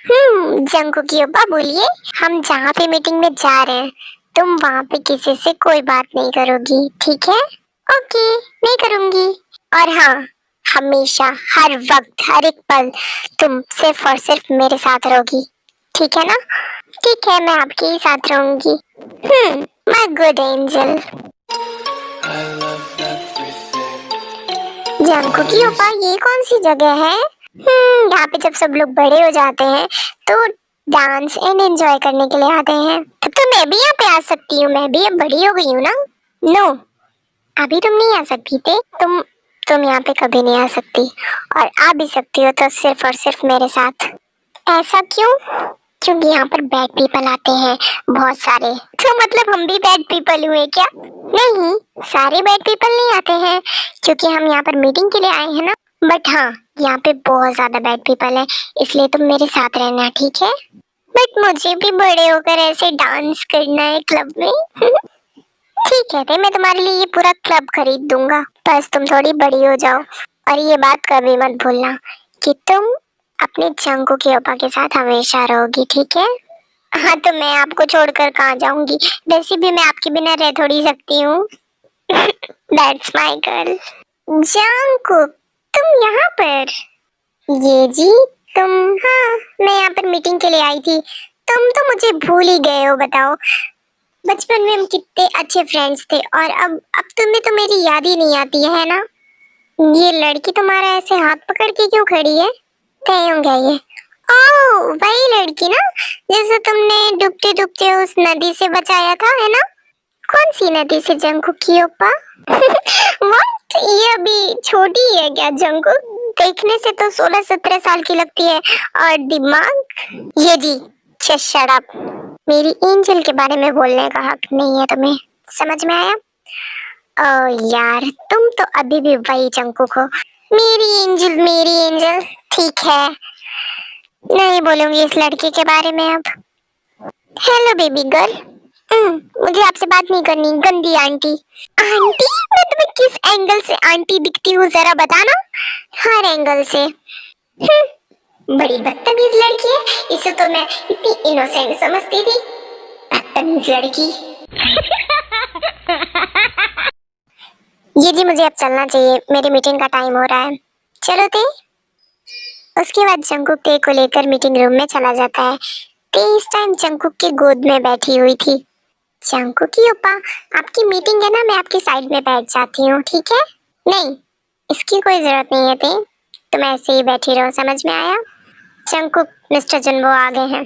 जंकुक की ओपा बोलिए। हम जहाँ पे मीटिंग में जा रहे हैं तुम वहाँ पे किसी से कोई बात नहीं करोगी, ठीक है? ओके, नहीं करूंगी। और हाँ, हमेशा हर वक्त हर एक पल तुम सिर्फ और सिर्फ मेरे साथ रहोगी, ठीक है ना? ठीक है, मैं आपके ही साथ रहूंगी। My good angel. जंकुकी ओपा, ये कौन सी जगह है? यहाँ पे जब सब लोग बड़े हो जाते हैं तो डांस एंड एंजॉय करने के लिए आते हैं। तब तो मैं भी यहाँ पे आ सकती हूँ, मैं भी अब बड़ी हो गई हूँ ना। नो, अभी तुम नहीं आ सकती थे। तुम यहाँ पे कभी नहीं आ सकती, और आ भी सकती हो तो सिर्फ और सिर्फ मेरे साथ। ऐसा क्यों? क्योंकि यहाँ पर बैड पीपल आते हैं बहुत सारे। तो मतलब हम भी बैड पीपल हुए क्या? नहीं, सारे बैड पीपल नहीं आते हैं, क्योंकि हम यहाँ पर मीटिंग के लिए आए हैं ना। बट हाँ, यहाँ पे बहुत ज्यादा बैड पीपल है, इसलिए तुम मेरे साथ रहना, ठीक है? बट मुझे भी बड़े होकर ऐसे डांस करना है क्लब में। ठीक है, मैं तुम्हारे लिए ये पूरा क्लब खरीद दूंगा, बस तुम थोड़ी बड़ी हो जाओ। और ये बात कभी मत भूलना कि तुम अपने जंकू के ओपा के साथ हमेशा रहोगी, ठीक है? हाँ, तो मैं आपको छोड़कर कहाँ जाऊंगी? वैसे भी मैं आपके बिना रह थोड़ी सकती हूँ। That's my girl. जंकू, तुम यहाँ पर? ये जी तुम? हाँ, मैं यहाँ पर मीटिंग के लिए आई थी। तुम तो मुझे भूल ही गए हो, बताओ। बचपन में हम कितने अच्छे फ्रेंड्स थे, और अब तुम्हें तो मेरी याद ही नहीं आती है ना? ये लड़की तुम्हारा ऐसे हाथ पकड़ के क्यों खड़ी है? कहीं क्या ये? ओह, वही लड़की ना जैसे तुमने डूबते डूबते उस नदी से बचाया था, है ना? कौन सी नदी से जंकू की ओपा? व्हाट, ये अभी छोटी है क्या जंकू? देखने से तो 16-17 साल की लगती है, और दिमाग। ये जी, शट अप। मेरी एंजल के बारे में बोलने का हक नहीं है तुम्हें, समझ में आया? ओ यार, तुम तो अभी भी वही जंकुक हो। मेरी एंजल, मेरी एंजल। ठीक है, नहीं बोलूंगी इस लड़के के बारे में अब। Hello baby girl. मुझे आपसे बात नहीं करनी, गंदी आंटी। आंटी? मैं तुम्हें किस एंगल से आंटी दिखती हूँ जरा बताना। हर एंगल से। बड़ी बदतमीज लड़की है, इसे तो मैं इतनी इनोसेंट समझती थी। बदतमीज लड़की। ये जी, मुझे अब चलना चाहिए, मेरी मीटिंग का टाइम हो रहा है। चलो ते। उसके बाद जंकुक ते को लेकर मीटिंग रूम में चला जाता है। ते इस टाइम जंकुक की गोद में बैठी हुई थी। जंकुक की ओपा, आपकी मीटिंग है ना, मैं आपकी साइड में बैठ जाती हूँ, ठीक है? नहीं, इसकी कोई जरूरत नहीं है ते, तुम ऐसे ही बैठी रहो, समझ में आया? जंकुक, मिस्टर जुनवो आ गए हैं।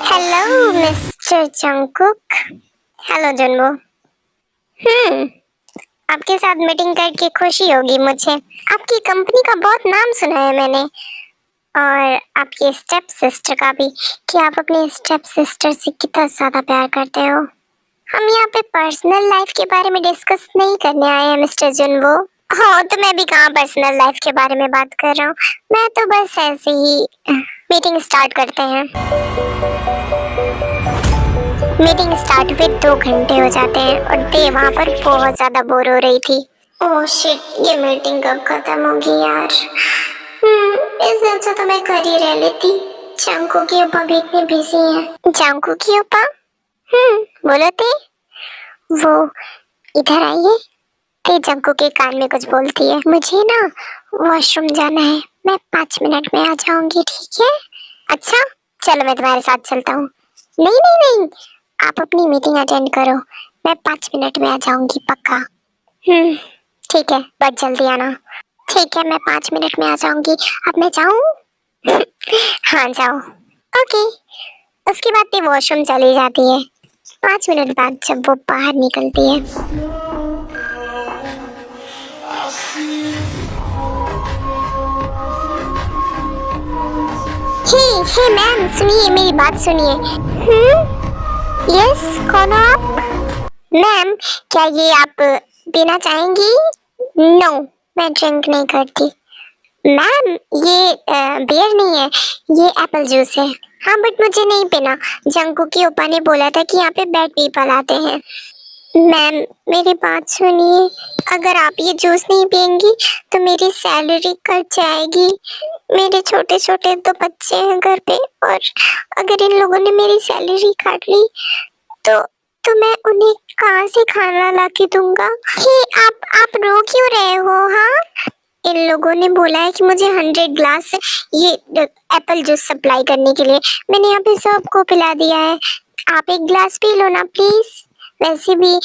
Hello mister Jungkook. हेलो जुनवो। आपके साथ मीटिंग करके खुशी होगी मुझे। आपकी कंपनी का बहुत नाम सुना है मैंने, और आपकी स्टेप सिस्टर का भी, कि आप अपनी स्टेप सिस्टर से कितना ज्यादा प्यार करते हो। हम यहाँ पे पर्सनल लाइफ के बारे में डिस्कस नहीं करने आए हैं मिस्टर जुनवो। हाँ, तो मैं भी कहाँ पर्सनल लाइफ के बारे में बात कर रहा हूँ, मैं तो बस ऐसे ही। मीटिंग स्टार्ट करते हैं। मीटिंग स्टार्ट हुए 2 घंटे हो जाते हैं, और दे वहाँ पर बहुत ज्यादा बोर हो रही थी। ओह शिट, ये मीटिंग कब खत्म होगी यार? इस दिन से तो मैं घर ही रह लेती। जंकू की ओपा भी इतनी बिजी है। जंकू की ओपा? बोलो ते। वो इधर आइए। ते जंकू के कान में कुछ बोलती है। मुझे ना वॉशरूम जाना है, मैं 5 मिनट में आ जाऊंगी, ठीक है? अच्छा, चलो मैं तुम्हारे साथ चलता हूँ। नहीं नहीं नहीं, आप अपनी मीटिंग अटेंड करो, मैं 5 मिनट में आ जाऊंगी पक्का। ठीक है, बट जल्दी आना। ठीक है, मैं 5 मिनट में आ जाऊंगी। अब मैं जाऊं? हाँ जाओ। ओके। उसके बाद ते वॉशरूम चली जाती है। 5 मिनट बाद जब वो बाहर निकलती है, हे हे मैम, सुनिए, मेरी बात सुनिए। यस, कौन हो आप? मैम, क्या ये आप पीना चाहेंगी? नो, मैं ड्रिंक नहीं करती। मैम, ये बियर नहीं है, ये एप्पल जूस है। हाँ, बट मुझे नहीं पीना। जंकू की ओपा ने बोला था कि यहाँ पे बैड पीपल आते हैं। मैम, मेरी बात सुनिए, अगर आप ये जूस नहीं पियेंगी तो मेरी सैलरी कट जाएगी। मेरे छोटे छोटे तो बच्चे हैं घर पे, और अगर इन लोगों ने मेरी सैलरी काट ली तो मैं उन्हें कहाँ से खाना ला के दूंगा? हे, आप रो क्यों रहे हो? हाँ, इन लोगों ने बोला है कि मुझे 100 ग्लास ये एप्पल जूस सप्लाई करने के लिए। मैंने यहाँ पे सबको पिला दिया है। आप एक ग्लास पी लो ना प्लीज। वैसे भी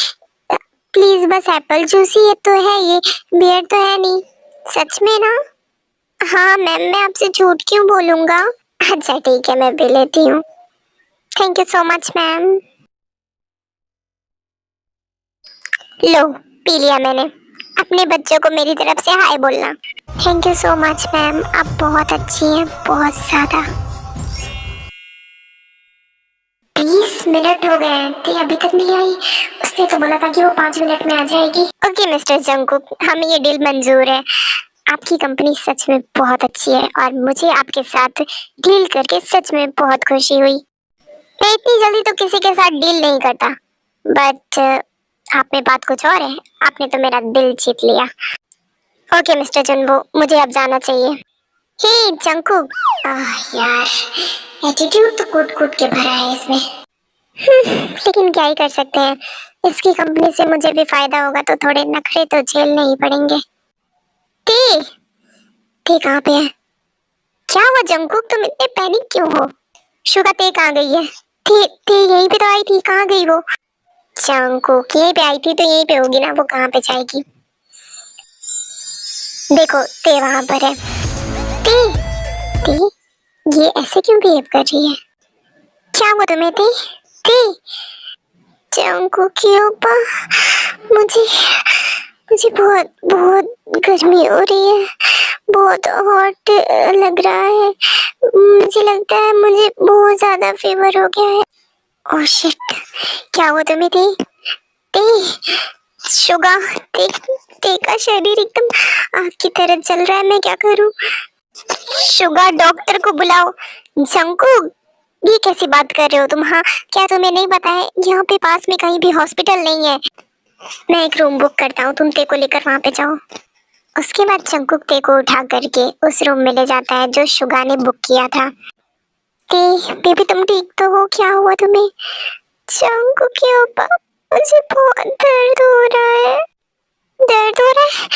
प्लीज, बस एप्पल जूस ही तो है, ये बियर तो है नहीं। सच में ना? हाँ मैम, मैं आपसे झूठ क्यों बोलूंगा? अच्छा ठीक है, मैं पी लेती हूँ। Thank you so much ma'am. Low, P लिया मैंने। अपने बच्चों को मेरी तरफ से हाय बोलना। Thank you so much ma'am, आप बहुत अच्छी हैं, बहुत ज्यादा। 20 मिनट हो गए हैं, ती अभी तक नहीं आई। उसने तो बोला था कि वो 5 मिनट में आ जाएगी। ओके मिस्टर जंकुक, हमें ये डील मंजूर है। आपकी कंपनी सच में बहुत अच्छी है और मुझे आपके साथ डील करके सच में बहुत खुशी हुई। मैं इतनी जल्दी तो किसी के साथ डील नहीं करता, बट आप में बात कुछ और है। आपने तो मेरा दिल जीत लिया। ओके मिस्टर जुनवो, मुझे अब जाना चाहिए। हे जंकुक, यार, एटीट्यूड तो कूट कूट के भरा है इसमें। लेकिन क्या ही कर सकते हैं, इसकी कंपनी से मुझे भी फायदा होगा तो थोड़े नखरे तो झेलने ही पड़ेंगे। टी टी कहाँ पे है? क्या हुआ जंकुक, तुम इतने पैनिक क्यों हो? शुगा ते कहाँ गई है? टी टी यहीं पे तो आई थी, कहाँ गई वो? जंकुक यहीं पे आई थी तो यहीं पे होगी ना, वो कहाँ पे जाएगी? देखो, ते वहां पर है। टी टी ये ऐसे क्यों बिहेव कर रही है? क्या हुआ तुम्हें टी? टी जंकुक के ऊपर मुझे मुझे बहुत बहुत गर्मी हो रही है, बहुत हॉट लग रहा है। मुझे लगता है मुझे बहुत ज्यादा फीवर हो गया है। ओह शिट, क्या हुआ तुम्हें T? T Suga, T T का शरीर एकदम आग की तरह जल रहा है, मैं क्या करूं? शुगा, डॉक्टर को बुलाओ। जंकुक, ये कैसी बात कर रहे हो तुम? हाँ, क्या तुम्हें नहीं पता है यहाँ पे पास में कहीं भी हॉस्पिटल नहीं है? मैं एक रूम बुक करता हूँ, तुम ते को लेकर वहां पे जाओ। उसके बाद जंकुक ते को उठा करके उस रूम में ले जाता है जो शुगा ने बुक किया था। ते बेबी, तुम ठीक तो हो? क्या हुआ तुम्हें? जंकुक के ऊपर मुझे बहुत दर्द हो रहा है। दर्द हो रहा है?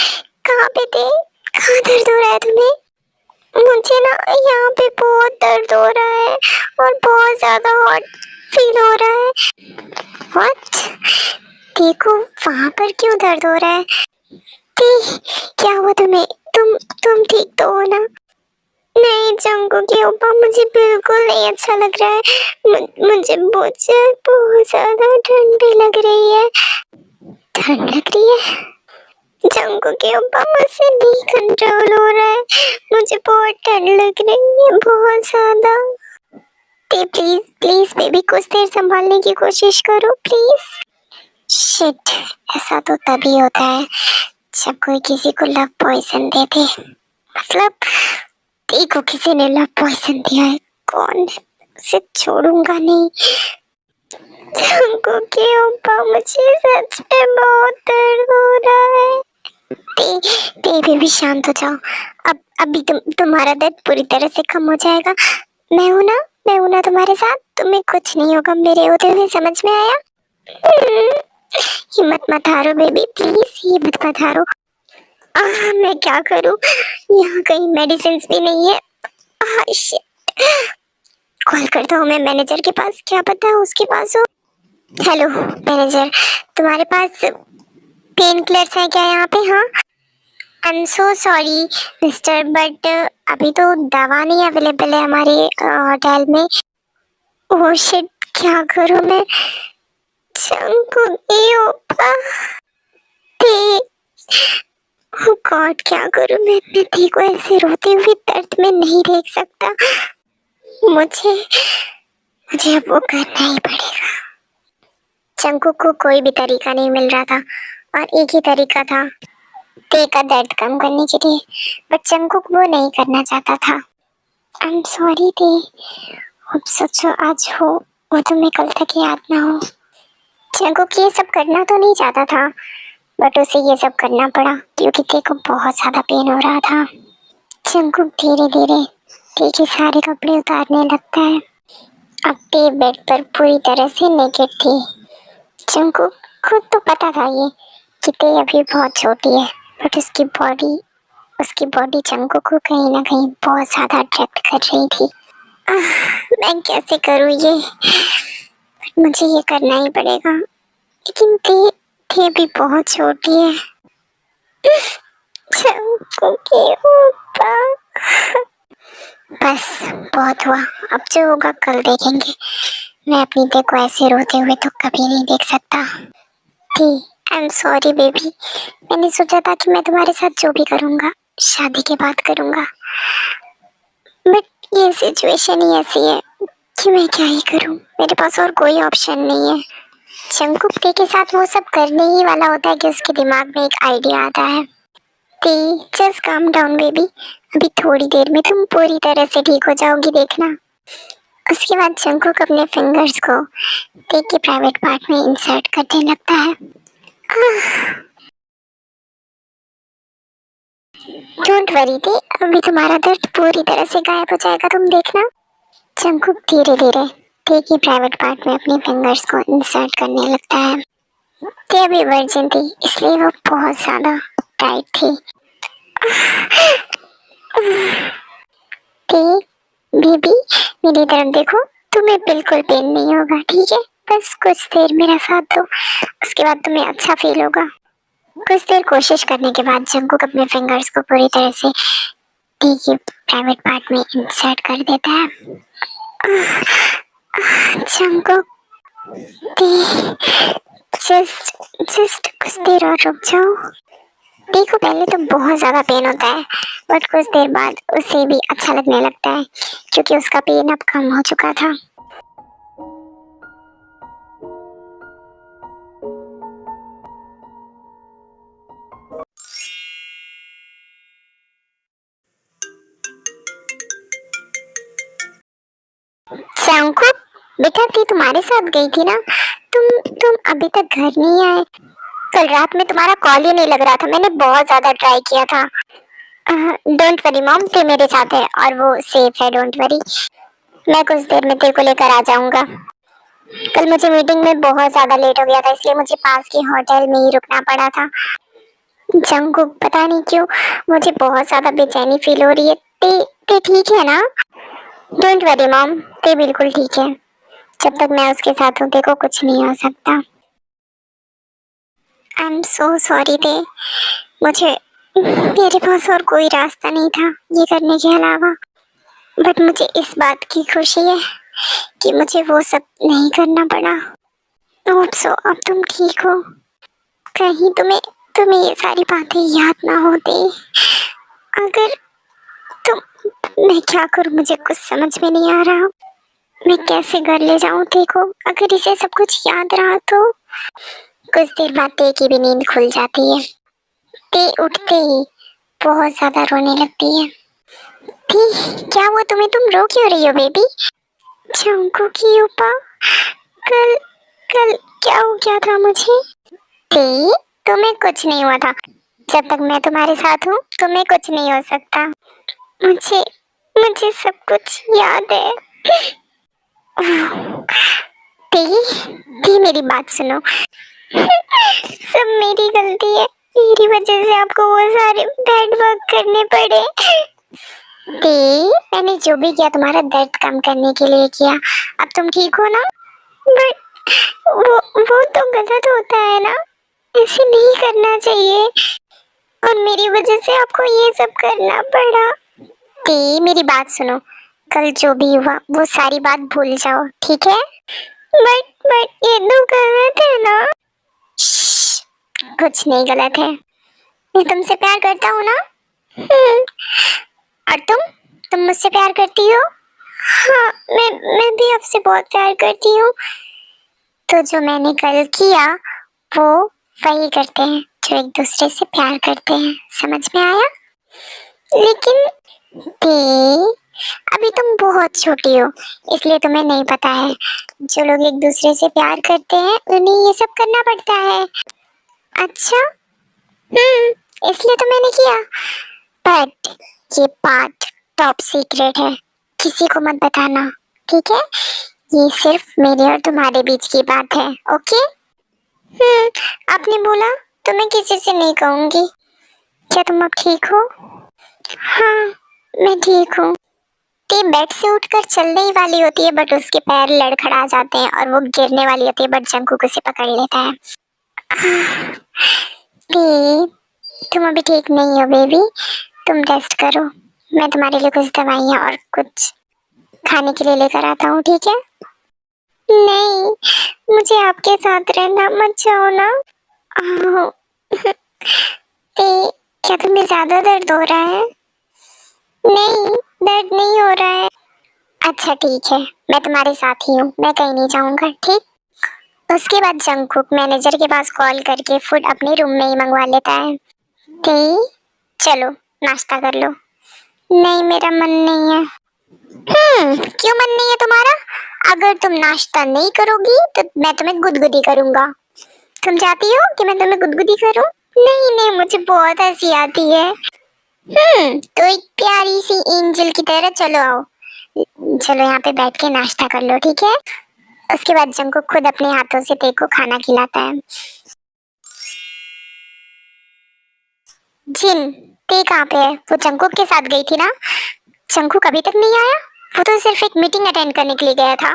कहाँ पे थे? कहाँ दर्द हो रहा है तुम्हें? मुझे ना यहाँ पे बहुत दर्द हो रहा है और बहुत ज्यादा हॉट फील हो रहा है। व्हाट? देखो, वहां पर क्यों दर्द हो रहा है? क्या हुआ तुम्हें? तुम ठीक तो हो ना? नहीं जंगू के ऊपर मुझे बिल्कुल नहीं अच्छा लग रहा है। मुझे बहुत ज्यादा ठंड भी लग रही है। ठंड लग रही है? जंगू के ऊपर मुझसे नहीं कंट्रोल हो रहा है। मुझे बहुत ठंड लग रही है, बहुत ज्यादा। प्लीज प्लीज बेबी, कुछ देर संभालने की कोशिश करो प्लीज। शिट, ऐसा तो तभी होता है जब कोई किसी को लव पॉइजन दे दे। मतलब देखो, किसी ने लव पॉइजन दिया है। कौन? उसे छोड़ूंगा नहीं। जंगू के ऊपर मुझे सच में बहुत दर्द हो रहा है। ते भी शांत हो जाओ। अब अभी तुम्हारा दर्द पूरी तरह से कम हो जाएगा। मैं हूं ना तुम्हारे साथ। तुम्हें कुछ नहीं होगा मेरे होते हुए, समझ में आया? हिम्मत मत हारो बेबी, प्लीज हिम्मत मत हारो। मैं क्या करूं, यहाँ कहीं मेडिसिन भी नहीं है। शिट, कॉल करता हूँ मैं मैनेजर के पास, क्या पता उसके पास हो। हेलो मैनेजर, तुम्हारे पास पेन किलर्स है क्या यहाँ पे? हाँ, आई am so sorry mister, but अभी तो दवा नहीं अवेलेबल है हमारे होटल में। ओह शिट, क्या करूं मैं? ओह गॉड, क्या करूं मैं? अपने धी को ऐसे रोते हुए दर्द में नहीं देख सकता। मुझे मुझे अब वो करना ही पड़ेगा। चंकू को कोई भी तरीका नहीं मिल रहा था और एक ही तरीका था ते का दर्द कम करने के लिए, बट चंकू वो नहीं करना चाहता था। आई एम सॉरी ते, अब सोचो आज हो वो तुम्हें कल तक याद ना हो। चंकू ये सब करना तो नहीं चाहता था, बट उसे ये सब करना पड़ा क्योंकि ते को बहुत ज्यादा पेन हो रहा था। चंकू धीरे धीरे ते के सारे कपड़े उतारने लगता है। अब ते बेड पर पूरी तरह से नेकेड थी। चंकू खुद तो पता था ये कि ते अभी बहुत छोटी है, बट उसकी बॉडी चंकू को कहीं ना कहीं बहुत ज्यादा अट्रैक्ट कर रही थी। मैं कैसे करूँ ये, मुझे ये करना ही पड़ेगा, लेकिन ते भी बहुत छोटी है। चंकू के ऊपर। बस बहुत हुआ, अब जो होगा कल देखेंगे। मैं अपनी ते को ऐसे रोते हुए तो कभी नहीं देख सकता। आई एम सॉरी बेबी, मैंने सोचा था कि मैं तुम्हारे साथ जो भी करूँगा शादी के बाद करूँगा, बट ये सिचुएशन ही ऐसी है कि मैं क्या ही करूँ, मेरे पास और कोई ऑप्शन नहीं है। चंकुप्ते के साथ वो सब करने ही वाला होता है कि उसके दिमाग में एक आइडिया आता है। जस्ट काम डाउन बेबी, अभी थोड़ी देर में तुम पूरी तरह से ठीक हो जाओगी, देखना। उसके बाद चंकुक अपने फिंगर्स को ते के प्राइवेट पार्ट में इंसर्ट करने लगता है। डोंट वरी ते, अभी तुम्हारा दर्द पूरी तरह से गायब हो जाएगा, तुम देखना। चंकुक धीरे धीरे ते के प्राइवेट पार्ट में अपने फिंगर्स को इंसर्ट करने लगता है। ते अभी वर्जिन थी, इसलिए वो बहुत ज्यादा टाइट थी। ते बेबी मेरी तरफ देखो, तुम्हें बिल्कुल पेन नहीं होगा, ठीक है? बस कुछ देर मेरा साथ दो, उसके बाद तुम्हें अच्छा फील होगा। कुछ देर कोशिश करने के बाद जंकुक अपने फिंगर्स को पूरी तरह से टी के प्राइवेट पार्ट में इंसर्ट कर देता है। जंकुक जस्ट जस्ट कुछ देर और रुक जाओ। टी को पहले तो बहुत ज्यादा पेन होता है, बट कुछ देर बाद उसे भी अच्छा लगने लगता है क्योंकि उसका पेन अब कम हो चुका था। जंकुक बेटा ती तुम्हारे साथ गई थी ना, तुम अभी तक घर नहीं आए। कल रात में तुम्हारा कॉल ही नहीं लग रहा था, मैंने बहुत ज्यादा ट्राई किया था। डोंट वरी मॉम, ते मेरे साथ है और वो सेफ है, डोंट वरी। मैं कुछ देर में तेरे को लेकर आ जाऊंगा। कल मुझे मीटिंग में बहुत ज्यादा लेट हो गया था, इसलिए मुझे पास के होटल में ही रुकना पड़ा था। जंकुक पता नहीं क्यों मुझे बहुत ज्यादा बेचैनी फील हो रही है। ते ठीक है ना? डोंट वरी मॉम, ते बिल्कुल ठीक है। जब तक मैं उसके साथ हूँ देखो कुछ नहीं हो सकता। आई एम सो सॉरी ते, मुझे मेरे पास और कोई रास्ता नहीं था ये करने के अलावा, बट मुझे इस बात की खुशी है कि मुझे वो सब नहीं करना पड़ा। होप सो अब तुम ठीक हो। कहीं तुम्हें तुम्हें ये सारी बातें याद ना होती। अगर तुम मैं क्या करूं, मुझे कुछ समझ में नहीं आ रहा। मैं कैसे घर ले जाऊं देखो, अगर इसे सब कुछ याद रहा तो। कुछ देर बाद ते की भी नींद खुल जाती है। ते उठते ही बहुत ज्यादा रोने लगती है। क्या हुआ तुम्हें, तुम रो क्यों रही हो बेबी? चंकू की ऊपर कल कल क्या हो गया था मुझे? ते तुम्हें कुछ नहीं हुआ था, जब तक मैं तुम्हारे साथ हूँ तुम्हें कुछ नहीं हो सकता। मुझे मुझे सब कुछ याद है। ती ती मेरी बात सुनो। सब मेरी गलती है, मेरी वजह से आपको वो सारे बैड वर्क करने पड़े। ती मैंने जो भी किया तुम्हारा दर्द कम करने के लिए किया, अब तुम ठीक हो ना? बट वो तो गलत होता है ना, ऐसे नहीं करना चाहिए और मेरी वजह से आपको ये सब करना पड़ा। ती मेरी बात सुनो, कल जो भी हुआ वो सारी बात भूल जाओ, ठीक है? बट ये तो गलत है ना? कुछ नहीं गलत है, मैं तुमसे प्यार करता हूँ ना। और तुम मुझसे प्यार करती हो? हाँ, मैं भी आपसे बहुत प्यार करती हूँ। तो जो मैंने कल किया वो वही करते हैं जो एक दूसरे से प्यार करते हैं, समझ में आया? लेकिन दी, अभी तुम बहुत छोटी हो, इसलिए तुम्हें नहीं पता है। जो लोग एक दूसरे से प्यार करते हैं उन्हें ये सब करना पड़ता है। अच्छा, इसलिए तो मैंने किया। बट ये बात टॉप सीक्रेट है, किसी को मत बताना, ठीक है? ये सिर्फ मेरे और तुम्हारे बीच की बात है, ओके? आपने बोला तो मैं किसी से नहीं कहूंगी। क्या तुम अब ठीक हो? हाँ, मैं ठीक हूँ। ती बेड से उठकर चलने ही वाली होती है बट उसके पैर लड़खड़ा जाते हैं और वो गिरने वाली होती है बट जंकुक उसे पकड़ लेता है। ती, तुम अभी ठीक नहीं हो बेबी, तुम रेस्ट करो। मैं तुम्हारे लिए कुछ दवाइयाँ और कुछ खाने के लिए लेकर आता हूँ, ठीक है? नहीं, मुझे आपके साथ रहना मत चाहो ना। आह, क्या तुम्हें ज्यादा दर्द हो रहा है? नहीं, दर्द नहीं हो रहा है। अच्छा ठीक है, मैं तुम्हारे साथ ही हूँ, मैं कहीं नहीं जाऊंगा, ठीक? उसके बाद जंगकुक मैनेजर के पास कॉल करके फूड अपने रूम में ही मंगवा लेता है। चलो नाश्ता कर लो। नहीं, मेरा मन नहीं है। क्यों मन नहीं है तुम्हारा? अगर तुम नाश्ता नहीं करोगी तो मैं तुम्हें गुदगुदी करूंगा। तुम चाहती हो कि मैं तुम्हें गुदगुदी करूं? नहीं नहीं, मुझे बहुत हंसी आती है। तो एक प्यारी सी एंजल की तरह चलो आओ। चलो यहाँ पे बैठ के नाश्ता कर लो, ठीक है? उसके बाद जंगकुक खुद अपने हाथों से तेको खाना खिलाता है। जिन, ते कहाँ पे है? वो जंगकुक के साथ गई थी ना? जंगकुक अभी तक नहीं आया? वो तो सिर्फ एक मीटिंग अटेंड करने के लिए गया था।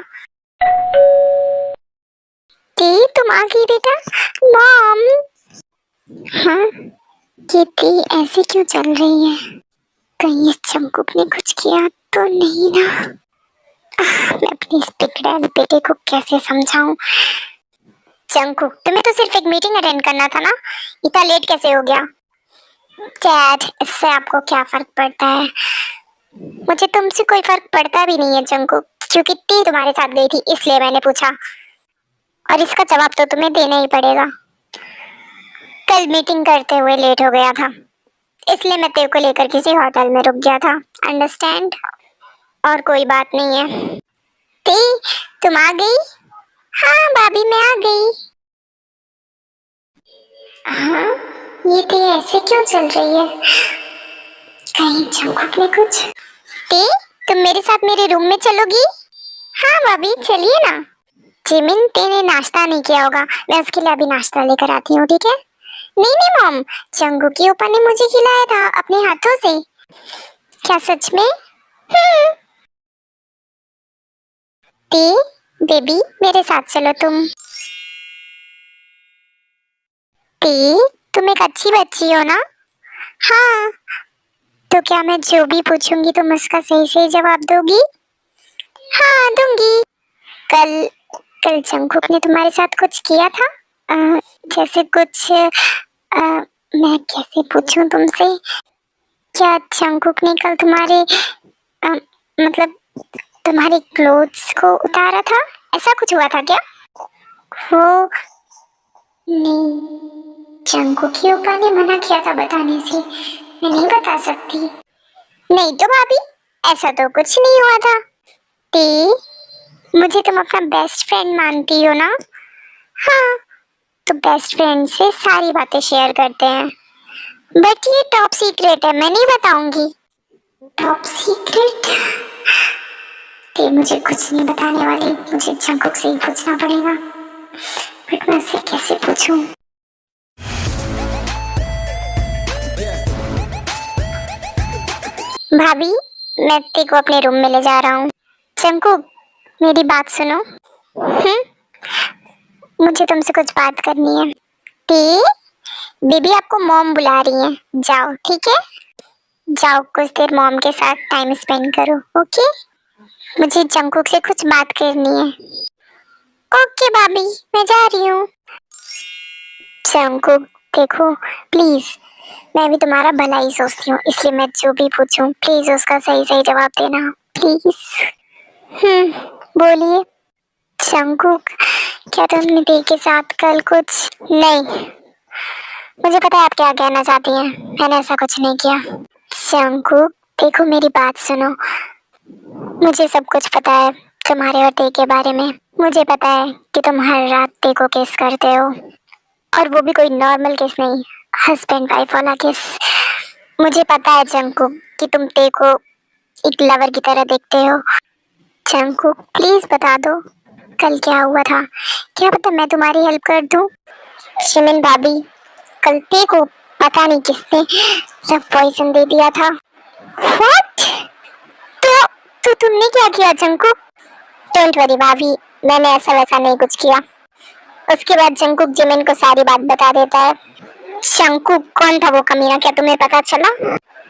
ते, तुम आ गई बेटा? मॉम। हाँ, ये ते ऐसे क्यों चल रही है? कहीं इस जंगकुक ने कुछ किया तो नहीं ना? मैं अपनी इस बिगड़ैल बेटे को कैसे समझाऊं? जंगकुक, तुम्हें तो सिर्फ एक मीटिंग अटेंड करना था ना, इतना लेट कैसे हो गया? डैड, इससे आपको क्या फर्क पड़ता है? मुझे तुमसे कोई फर्क पड़ता भी नहीं है जंगकुक, क्योंकि टी तुम्हारे साथ गई थी इसलिए मैंने पूछा, और इसका जवाब तो तुम्हें देना ही पड़ेगा। कल मीटिंग करते हुए लेट हो गया था, इसलिए मैं तेरे को लेकर किसी होटल में रुक गया था, अंडरस्टैंड? और कोई बात नहीं है। टी, तुम आ गई? हाँ भाभी, मैं आ गई। हाँ, ये टी ऐसे क्यों चल रही है? कहीं जंगकुक ने कुछ? टी, तुम मेरे साथ मेरे रूम में चलोगी? हाँ भाभी, चलिए ना। जिमिन, तेने नाश्ता नहीं किया होगा, मैं उसके लिए अभी नाश्ता लेकर आती हूँ, ठीक है? नहीं नहीं मॉम, जंगकुक के ऊपर ने मुझे खिलाया था अपने हाथों से। क्या सच में? टी, बेबी मेरे साथ चलो तुम। टी, तुम एक अच्छी बच्ची हो ना? हाँ। तो क्या मैं जो भी पूछूंगी तुम उसका सही सही जवाब दोगी? हाँ दूंगी। कल कल जंगकुक ने तुम्हारे साथ कुछ किया था? जैसे कुछ मैं कैसे पूछूं तुमसे? क्या जंगकुक ने कल तुम्हारे मतलब तुम्हारे क्लोथ्स को उतारा था? ऐसा कुछ हुआ था क्या? वो नहीं, जंगकुक के ऊपर ने मना किया था बताने से, मैं नहीं बता सकती। नहीं तो भाभी, ऐसा तो कुछ नहीं हुआ था। ती, मुझे तुम अपना बेस्ट फ्रेंड मानती हो ना? हाँ, तो बेस्ट फ्रेंड से सारी बातें शेयर करते हैं, बट ये टॉप सीक्रेट है, मैं नहीं बताऊंगी। Top secret? ती मुझे कुछ नहीं बताने वाली, मुझे जंगकुक से ही पूछना पड़ेगा, बट मैं उससे कैसे पूछूं? भाभी, मैं ते को अपने रूम में ले जा रहा हूँ। जंगकुक, मेरी बात सुनो। मुझे तुमसे कुछ बात करनी है। ती, बेबी आपको मॉम बुला रही है, जाओ ठीक है? जाओ कुछ देर मॉम के साथ टाइम स्पेंड करो, ओके? मुझे जंगकुक से कुछ बात करनी है। ओके भाभी, मैं जा रही हूँ। जंगकुक देखो, प्लीज, मैं भी तुम्हारा भला ही सोचती हूँ, इसलिए मैं जो भी पूछूं प्लीज उसका सही सही जवाब देना, प्लीज। बोलिए। जंगकुक, क्या तुमने दी के साथ कल कुछ? नहीं, मुझे पता है आप क्या कहना चाहती हैं, मैंने ऐसा कुछ नहीं किया। जंगकुक, देखो मेरी बात सुनो। मुझे सब कुछ पता है तुम्हारे और ते के बारे में। मुझे पता है कि तुम हर रात ते को किस करते हो, और वो भी कोई नॉर्मल किस नहीं, हस्बैंड वाइफ वाला किस। मुझे पता है जंगकुक कि तुम ते को एक लवर की तरह देखते हो। जंगकुक, प्लीज बता दो कल क्या हुआ था, क्या पता मैं तुम्हारी हेल्प कर दूं। शिमिन भाभी, कल ते को पता नहीं किसने रफ पॉइजन दे दिया था। व्हाट? तो तुमने क्या किया जंगकुक? डोंट वरी भाभी, मैंने ऐसा वैसा नहीं कुछ किया। उसके बाद जंगकुक जिमिन को सारी बात बता देता है। जंगकुक, कौन था वो कमीना, क्या तुम्हें पता चला?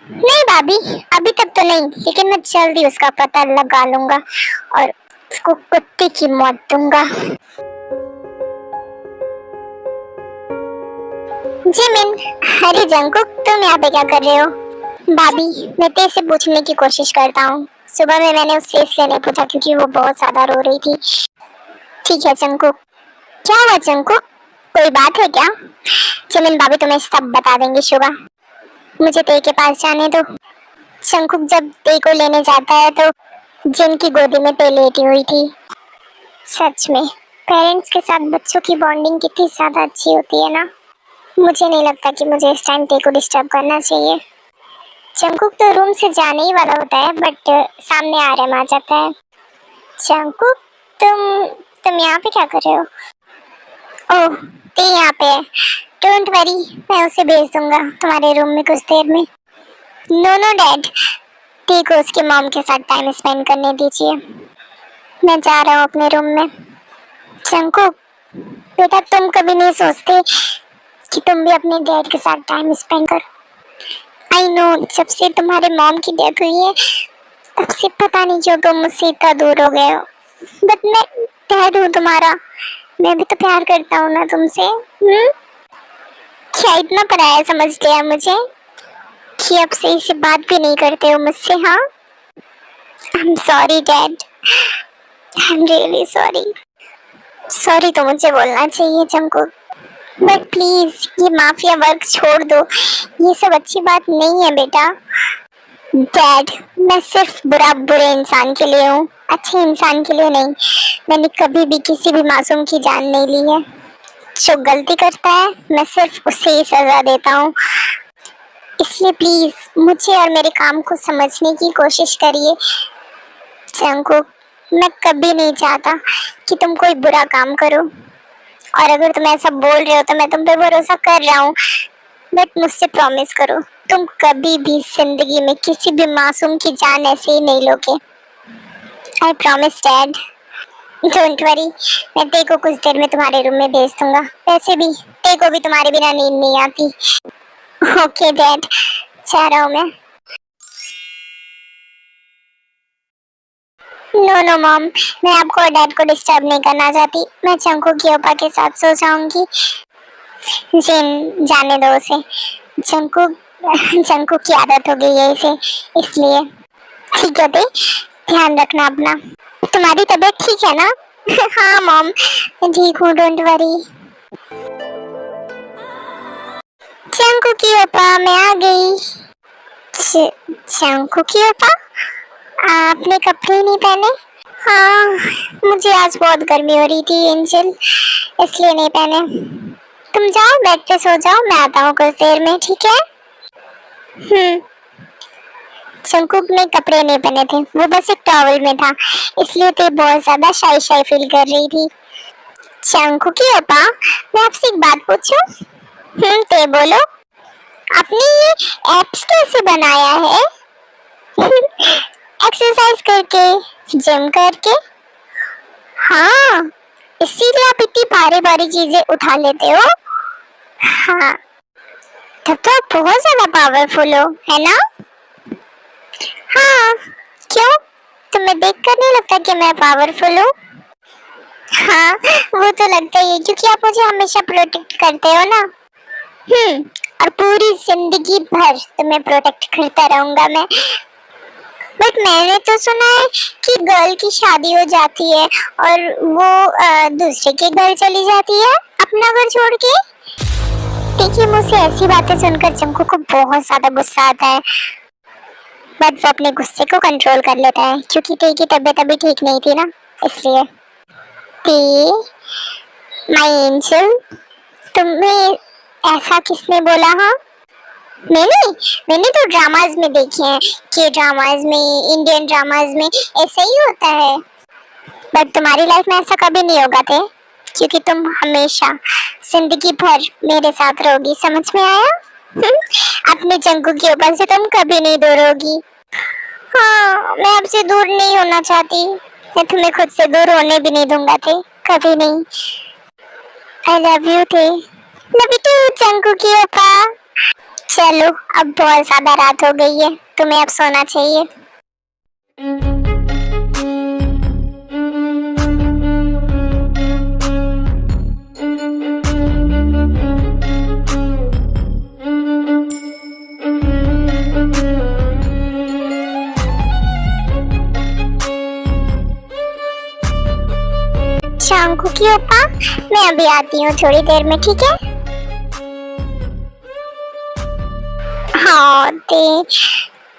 नहीं भाभी, अभी तक तो नहीं, लेकिन मैं जल्दी उसका पता लगा लूंगा और उसको कुत्ते की मौत दूंगा। जिमिन, अरे जंगकुक, तुम यहाँ पे क्या कर रहे हो? भाभी, मैं तेरे से पूछने की कोशिश करता हूँ। सुबह में मैंने उससे इसलिए नहीं पूछा क्योंकि वो बहुत ज्यादा रो रही थी। ठीक है जंगकुक। क्या हुआ जंगकुक, कोई बात है क्या? जिमिन भाभी तुम्हें सब बता देंगी सुबह, मुझे ते के पास जाने दो। जंगकुक जब ते को लेने जाता है तो जिन की गोदी में ते लेटी हुई थी। सच में पेरेंट्स के साथ बच्चों की बॉन्डिंग कितनी ज्यादा अच्छी होती है ना। मुझे नहीं लगता कि मुझे इस टाइम ते को डिस्टर्ब करना चाहिए। जंगकुक तो रूम से जाने ही वाला होता है, बट सामने आराम आ जाता है। जंगकुक, तुम यहाँ पे क्या कर रहे हो? ओह, ते यहाँ पे है। डोंट वरी, मैं उसे भेज दूंगा तुम्हारे रूम में कुछ देर में। नो नो डैड, ते को उसके मॉम के साथ टाइम स्पेंड करने दीजिए, मैं जा रहा हूँ अपने रूम में। जंगकुक, बेटा तुम कभी नहीं सोचते कि तुम भी अपने डैड के साथ टाइम स्पेंड करो? आई नो, जब से तुम्हारे मॉम की डेथ हुई है तब से पता नहीं क्यों तुम मुझसे इतना दूर हो गए हो, बट मैं डैड हूँ तुम्हारा, मैं भी तो प्यार करता हूँ ना तुमसे। क्या इतना पराया समझ लिया मुझे कि अब सही से बात भी नहीं करते हो मुझसे? हाँ, आई am sorry dad, I am really sorry. Sorry तो मुझे बोलना चाहिए जंगकुक, बट प्लीज ये माफिया वर्क छोड़ दो, ये सब अच्छी बात नहीं है बेटा। डैड, मैं सिर्फ बुरे इंसान के लिए हूँ, अच्छे इंसान के लिए नहीं। मैंने कभी भी किसी भी मासूम की जान नहीं ली है। जो गलती करता है मैं सिर्फ उसे ही सजा देता हूँ, इसलिए प्लीज मुझे और मेरे काम को समझने की कोशिश करिए। जंगकुक, मैं कभी नहीं चाहता कि तुम कोई बुरा काम करो, और अगर तुम ऐसा बोल रहे हो तो मैं तुम पे भरोसा कर रहा हूँ, बट मुझसे प्रॉमिस करो तुम कभी भी जिंदगी में किसी भी मासूम की जान ऐसे ही नहीं लोगे। I promise dad. Don't worry, मैं ते को कुछ देर में तुम्हारे रूम में भेज दूंगा, वैसे भी ते को भी तुम्हारे बिना नींद नहीं आती। ओके डैड, जा रहा हूँ मैं। नो नो मॉम, मैं आपको और डैड को डिस्टर्ब नहीं करना चाहती, मैं चंकू की ओपा के साथ सो जाऊंगी। जिन, जाने दो उसे। चंकू चंकू की आदत हो गई है इसे, इसलिए। ठीक है बे, ध्यान रखना अपना। तुम्हारी तबीयत ठीक है ना? हाँ मॉम, मैं ठीक हूँ, डोंट वरी। चंकू की ओपा, मैं आ गई। चंकू की ओपा, आपने कपड़े नहीं पहने? हाँ, मुझे आज बहुत गर्मी हो रही थी एंजल, इसलिए नहीं पहने। तुम जाओ बेड पे सो जाओ, मैं आता हूँ कुछ देर में, ठीक है? जंगकुक ने कपड़े नहीं पहने थे, वो बस एक टॉवल में था, इसलिए ते बहुत ज्यादा शाई शाई फील कर रही थी। जंगकुक की ओपा, मैं आपसे एक बात पूछूं? ते बोलो। आपने ये एप्स कैसे बनाया है? एक्सरसाइज करके, जिम करके? हाँ, इसीलिए आप इतनी भारी भारी चीजें उठा लेते हो। हाँ, तब तो आप बहुत ज्यादा पावरफुल हो, है ना? हाँ, क्यों? तुम्हें देखकर नहीं लगता कि मैं पावरफुल हूँ? हाँ, वो तो लगता ही है क्योंकि आप मुझे हमेशा प्रोटेक्ट करते हो ना। और पूरी जिंदगी भर तुम्हें प्रोटेक्ट करता रहूंगा मैं। बट मैंने तो सुना है कि गर्ल की शादी हो जाती है और वो दूसरे के घर चली जाती है अपना घर छोड़ के। देखिए, मुझसे ऐसी बातें सुनकर चंकू को बहुत ज्यादा गुस्सा आता है, बट वो अपने गुस्से को कंट्रोल कर लेता है क्योंकि टी की तबीयत अभी ठीक नहीं थी ना, इसलिए। टी, माय एंजल, तुम्हें ऐसा किसने बोला? हाँ, मैंने तो ड्रामाज में देखे हैं कि ड्रामाज में, इंडियन ड्रामाज में ऐसा ही होता है, बट तुम्हारी लाइफ में ऐसा कभी नहीं होगा थे, क्योंकि तुम हमेशा जिंदगी भर मेरे साथ रहोगी, समझ में आया? अपने चंकू के ऊपर से तुम कभी नहीं दूर होगी। हाँ, मैं आपसे दूर नहीं होना चाहती, मैं तुम्हें खुद से दूर होने भी नहीं दूंगा थे, कभी नहीं। आई लव यू थे, लव यू टू चंकू के ऊपर। चलो, अब बहुत ज्यादा रात हो गई है, तुम्हें अब सोना चाहिए। चंकू की ओपा, मैं अभी आती हूँ थोड़ी देर में, ठीक है? हाँ, ते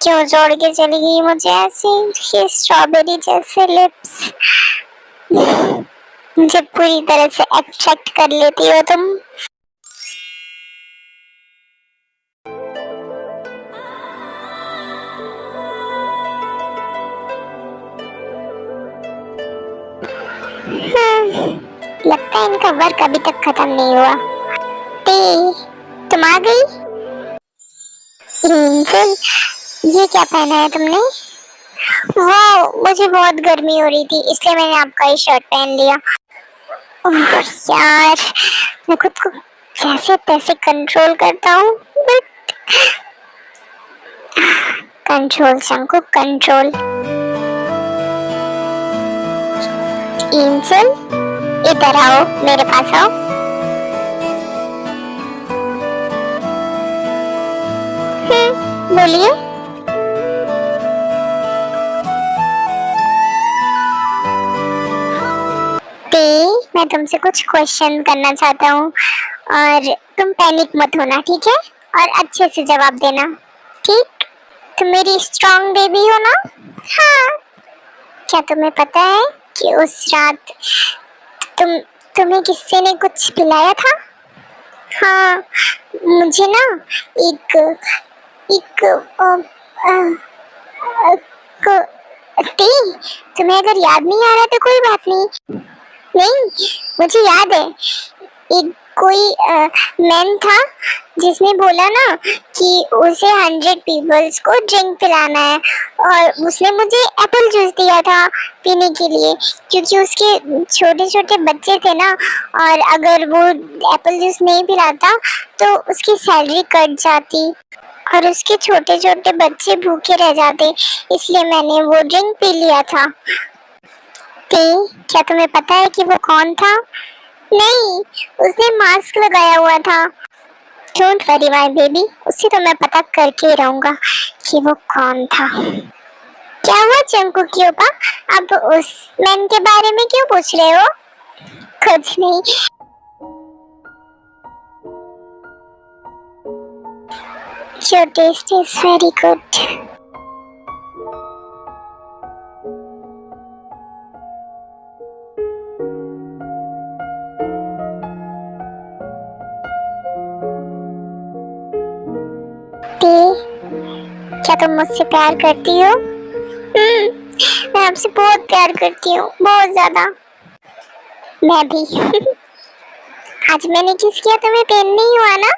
क्यों जोड़ के चली गई मुझे ऐसे, ये स्ट्रॉबेरी जैसे लिप्स मुझे पूरी तरह से अट्रैक्ट कर लेती हो तुम। लगता है इनका वर्क अभी तक खत्म नहीं हुआ। ते, तुम आ गई? एंजल, ये क्या पहना है तुमने? वाह, मुझे बहुत गर्मी हो रही थी इसलिए मैंने आपका ही शर्ट पहन लिया। ओह यार, मैं खुद को जैसे तैसे कंट्रोल करता हूँ, बट कंट्रोल शंकु, कंट्रोल। एंजल, इधर आओ, मेरे पास आओ। बोलिए। मैं तुमसे कुछ क्वेश्चन करना चाहता हूँ और तुम पैनिक मत होना, ठीक है? और अच्छे से जवाब देना, ठीक? तुम मेरी स्ट्रॉन्ग बेबी हो ना? हाँ। क्या तुम्हें पता है कि उस रात तुम्हें किसी ने कुछ पिलाया था? हाँ, मुझे ना एक तुम्हें अगर याद नहीं आ रहा तो कोई बात नहीं। नहीं, मुझे याद है, एक कोई मैन था जिसने बोला ना कि उसे 100 पीपल्स को ड्रिंक पिलाना है, और उसने मुझे एप्पल जूस दिया था पीने के लिए, क्योंकि उसके छोटे छोटे बच्चे थे ना, और अगर वो एप्पल जूस नहीं पिलाता तो उसकी सैलरी कट जाती और उसके छोटे छोटे बच्चे भूखे रह जाते, इसलिए मैंने वो ड्रिंक पी लिया था। क्या तुम्हें पता है कि वो कौन था? नहीं, उसने मास्क लगाया हुआ था। डोंट वरी माय बेबी, उसी तो मैं पता करके रहूंगा कि वो कौन था। क्या हुआ चंकू की ओपा, अब उस मैन के बारे में क्यों पूछ रहे हो? कुछ नहीं। Your taste is very good. क्या तुम मुझसे प्यार करती हो? मैं आपसे बहुत प्यार करती हूँ, बहुत ज्यादा। मैं भी। आज मैंने किस किया, तुम्हें पेन नहीं हुआ ना?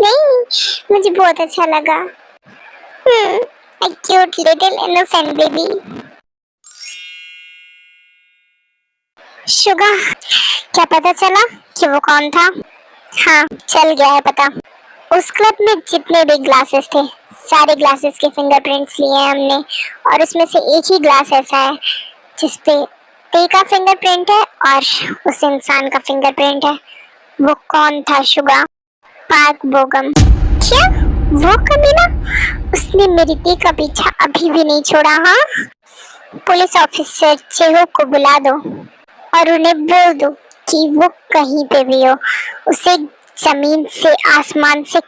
नहीं, मुझे बहुत अच्छा लगा। Cute little innocent baby. Suga, क्या पता चला कि वो कौन था? हाँ, चल गया है पता। उस क्लब में जितने भी ग्लासेस थे, सारे ग्लासेस के फिंगरप्रिंट्स लिए हैं हमने, और उसमें से एक ही ग्लास ऐसा है जिसपे ते का फिंगरप्रिंट है और उस इंसान का फिंगरप्रिंट है। वो कौन था शुगा? पार्क बोगम। क्या? वो कभी ना, उसने मेरी दी का पीछा अभी भी नहीं छोड़ा। हाँ, पुलिस ऑफिसर चेहो को बुला दो और उन्हें बोल दो कि वो कहीं पे भी हो, उसे जमीन से आसमान से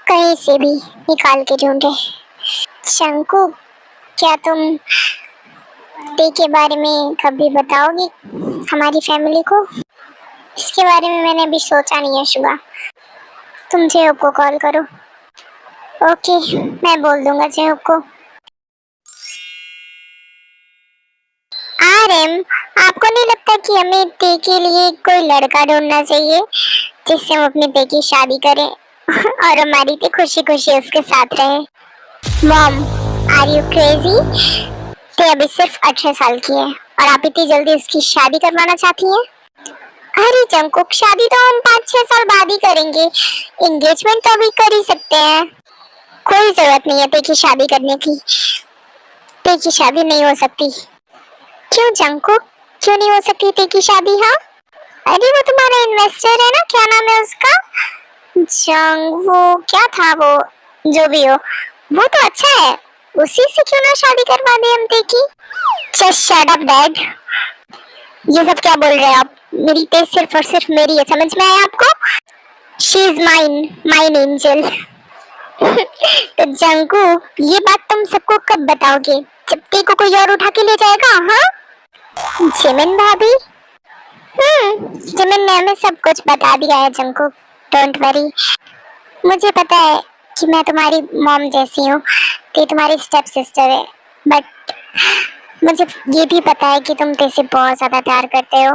कहीं से भी निकाल के ढूंढे। शंकु, क्या तुम ते के बारे में कभी बताओगी हमारी फैमिली को? इसके बारे में मैंने अभी सोचा नहीं है शुगा। तुम जेहूब को कॉल करो। ओके, मैं बोल दूंगा जेहूब को। आरएम, आपको नहीं लगता कि हमें ते के लिए कोई लड़का ढूंढना चाहिए जिससे हम अपनी ते की शादी करें और हमारी ते खुशी खुशी उसके साथ रहे? Mom, are you crazy? ते अभी सिर्फ 18 साल की है और आप इतनी जल्दी उसकी शादी करवाना चाहती हैं? अरे जंकुक, शादी तो हम 5-6 साल बाद ही करेंगे। एंगेजमेंट तो अभी कर ही सकते हैं। कोई जरूरत नहीं है ते की शादी करने की। ते की शादी नहीं हो सकती। क्यों जंकुक, क्यों नहीं हो सकती ते की शादी? हाँ, अरे वो तुम्हारा इन्वेस्टर है ना, क्या नाम है उसका? जंग, वो क्या था वो, जो भी हो, वो तो अच्छा है, उसी से क्यों ना शादी करवा दे हम ते की। जस्ट शट अप डैड, ये सब क्या बोल रहे हैं आप? मेरी ते सिर्फ और सिर्फ मेरी है, समझ में आया आपको? She is mine, mine angel. तो जंकू, ये बात तुम सबको कब बताओगे? जब ते को कोई और उठा के ले जाएगा? हाँ जिमिन भाभी, जिमिन ने हमें सब कुछ बता दिया है जंकू, डोंट वरी। मुझे पता है कि मैं तुम्हारी मॉम जैसी हूँ, ते तुम्हारी स्टेप सिस्टर है, बट मुझे ये भी पता है कि तुम ते से बहुत ज्यादा प्यार करते हो,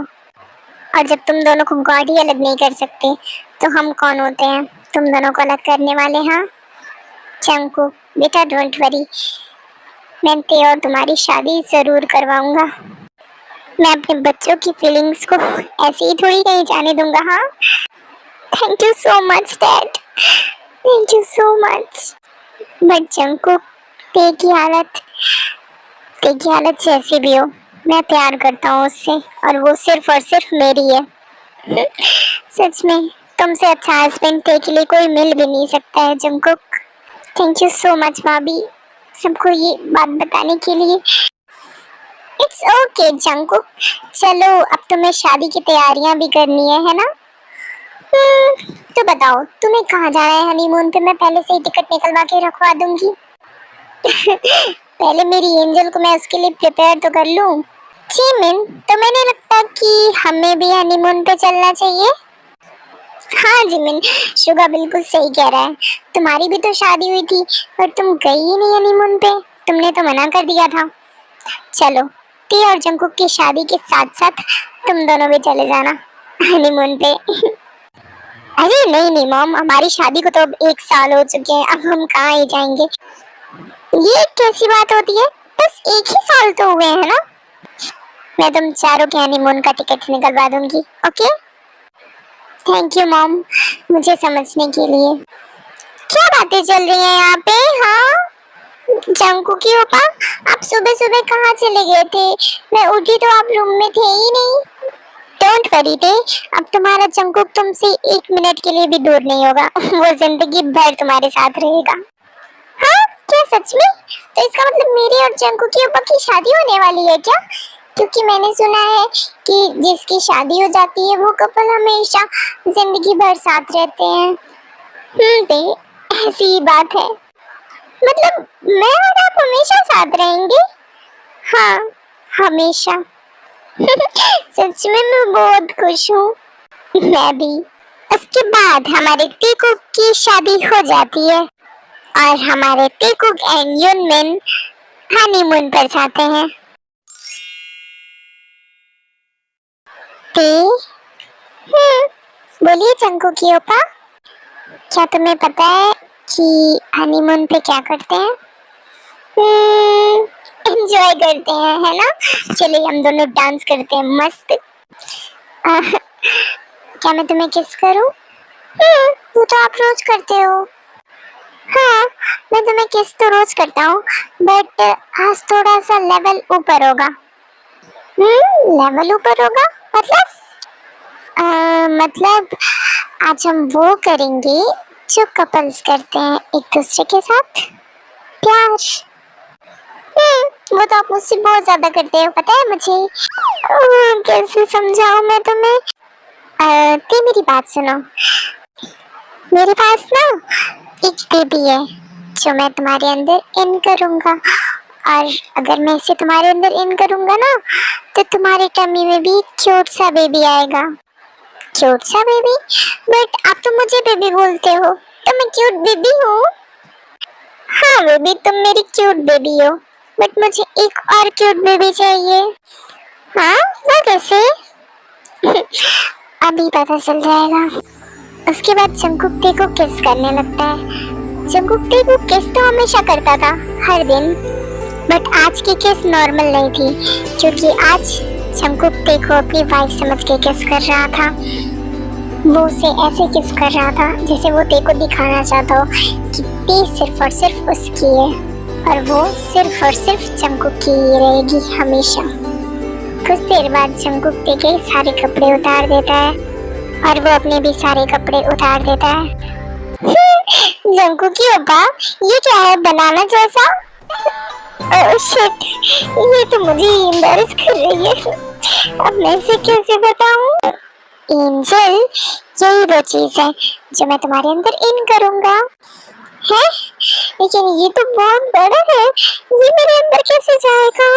और जब तुम दोनों को गॉड ही अलग नहीं कर सकते तो हम कौन होते हैं तुम दोनों को अलग करने वाले? हाँ चंकू बेटा, डोंट वरी, मैं ते और तुम्हारी शादी जरूर करवाऊंगा। मैं अपने बच्चों की फीलिंग्स को ऐसे ही थोड़ी कहीं जाने दूंगा। हाँ, thank you so much dad, thank you so much. But जंकू, ते की हालत जैसी भी हो, मैं प्यार करता हूँ उससे, और वो सिर्फ और सिर्फ मेरी है। सच में तुमसे अच्छा हस्बैंड ते के लिए कोई मिल भी नहीं सकता है Jungkook. Thank you so much भाभी, सबको ये बात बताने के लिए। इट्स ओके जंकुक, चलो अब तुम्हें शादी की तैयारियां भी करनी है ना? तो बताओ तुम्हें कहाँ जाना है हनीमून पे? मैं पहले से ही टिकट निकलवा के रखवा दूंगी। पहले मेरी एंजल को मैं उसके लिए प्रिपेयर तो कर लूं। जिमिन, तो मैंने लगता कि हमें भी हनीमून पे चलना चाहिए। हाँ जिमिन, शुगा बिल्कुल सही कह रहा है, तुम्हारी भी तो शादी हुई थी और तुम गई ही नहीं हनीमून पे, तुमने तो मना कर दिया था। चलो, टी और जंकुक की शादी के साथ साथ तुम दोनों भी चले जाना हनीमून पे। अरे नहीं नहीं मॉम, हमारी शादी को तो अब 1 साल हो चुके हैं, अब हम कहाँ ही जाएंगे। ये कैसी बात होती है, बस 1 ही साल तो हुए हैं ना। मैं तुम चारों के हनीमून का टिकट निकलवा दूंगी। ओके, थैंक यू मॉम मुझे समझने के लिए। क्या बातें चल रही हैं यहाँ पे? हाँ जंकू की पापा, आप सुबह सुबह कहाँ चले गए थे? मैं उठी तो आप रूम में थे ही नहीं। डोंट वरी थे, अब तुम्हारा जंकुक तुमसे 1 मिनट के लिए भी दूर नहीं होगा, वो जिंदगी भर तुम्हारे साथ रहेगा। हाँ क्या सच में? तो इसका मतलब मेरी और जंकुक की पापा की शादी होने वाली है क्या? क्योंकि मैंने सुना है कि जिसकी शादी हो जाती है वो कपल हमेशा जिंदगी भर साथ रहते हैं। ते ऐसी ही बात है, मतलब मैं और आप हमेशा साथ रहेंगे? हाँ हमेशा। सच में मैं बहुत खुश हूँ। मैं भी। उसके बाद हमारे टेकुक की शादी हो जाती है और हमारे टेकुक एंड युनमिन हनीमून पर जाते हैं। बोलिए चंकू की ओपा, क्या तुम्हें पता है कि हनीमून पे क्या करते हैं? एंजॉय करते हैं, है ना? चलिए हम दोनों डांस करते हैं मस्त। क्या मैं तुम्हें किस करूं? वो तो आप रोज करते हो। हाँ मैं तुम्हें किस तो रोज करता हूँ, बट आज थोड़ा सा लेवल ऊपर होगा। लेवल ऊपर होगा मतलब? मतलब आज हम वो करेंगे जो कपल्स करते हैं एक दूसरे के साथ प्यार। वो तो आप मुझसे बहुत ज्यादा करते हो, पता है मुझे। कैसे समझाऊं मैं तुम्हें। ते मेरी बात सुनो। मेरे पास ना एक बेबी है जो मैं तुम्हारे अंदर इन करूंगा, और अगर मैं इसे तुम्हारे अंदर इन करूंगा ना तो तुम्हारे टम्मी में भी क्यूट सा बेबी आएगा। क्यूट सा बेबी? बट आप तो मुझे बेबी बोलते हो, तो मैं क्यूट बेबी हूँ। हाँ बेबी, तुम मेरी क्यूट बेबी हो, बट मुझे एक और क्यूट बेबी चाहिए। हाँ, वो कैसे? अभी पता चल जाएगा। उसके बाद जंगकुक ते को किस करने लगता है। जंगकुक ते को किस तो हमेशा करता था, हर दिन। बट आज की किस नॉर्मल नहीं थी, क्योंकि आज जंगकुक ते को अपनी वाइफ समझ के किस कर रहा था। वो उसे ऐसे किस कर रहा था जैसे वो ते को दिखाना चाहता हो कि ते सिर्फ और सिर्फ उसकी है, और वो सिर्फ और सिर्फ जंगकुक की ही रहेगी हमेशा। कुछ देर बाद जंगकुक ते के सारे कपड़े उतार देता है, और वो अपने भी सारे कपड़े उतार देता है। जंगकुकी ओपा, ये क्या है बनाना जैसा? ओह शिट, ये तो मुझे एम्बैरेस कर रही है। अब मैं इसे कैसे बताऊं? एंजल, यही वो चीज है जो मैं तुम्हारे अंदर इन करूंगा। है? लेकिन ये तो बहुत बड़ा है, ये मेरे अंदर कैसे जाएगा?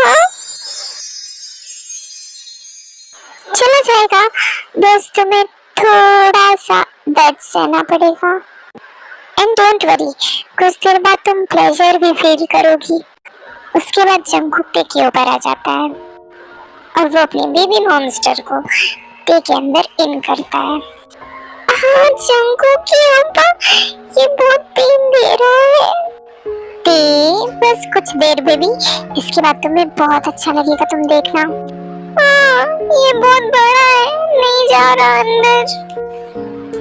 चला जाएगा, बस तुम्हें थोड़ा सा दर्द सहना पड़ेगा। एंड डोंट वरी, कुछ देर बाद तुम प्लेजर भी फील करोगी। उसके बाद जंगकुक ते के ऊपर आ जाता है, और वो अपने बेबी मॉन्स्टर को ते के अंदर इन करता है। हाँ जंगकुक के ऊपर, ये बहुत पेन दे रहा है। ते, बस कुछ देर बेबी, इसके बाद तुम्हें बहुत अच्छा लगेगा, तुम देखना। हाँ, ये बहुत बड़ा है, नहीं जा रहा अंदर।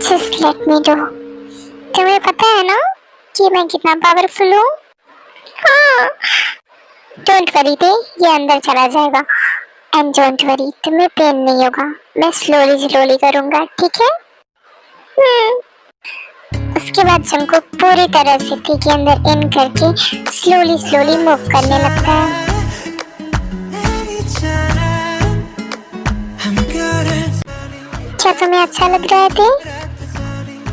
Just let me do। तुम्हें पता है ना कि मैं कितना पावरफुल हूँ? हाँ। डोंट वरी ते, ये अंदर चला जाएगा। एंड डोंट वरी, तुम्हें पेन नहीं होगा, मैं स्लोली स्लोली करूँगा, ठीक है? उसके बाद जंगकुक पूरी तरह से ते के अंदर इन करके स्लोली स्लोली मूव करने लगता है। क्या तुम्हें अच्छा लग रहा है ते?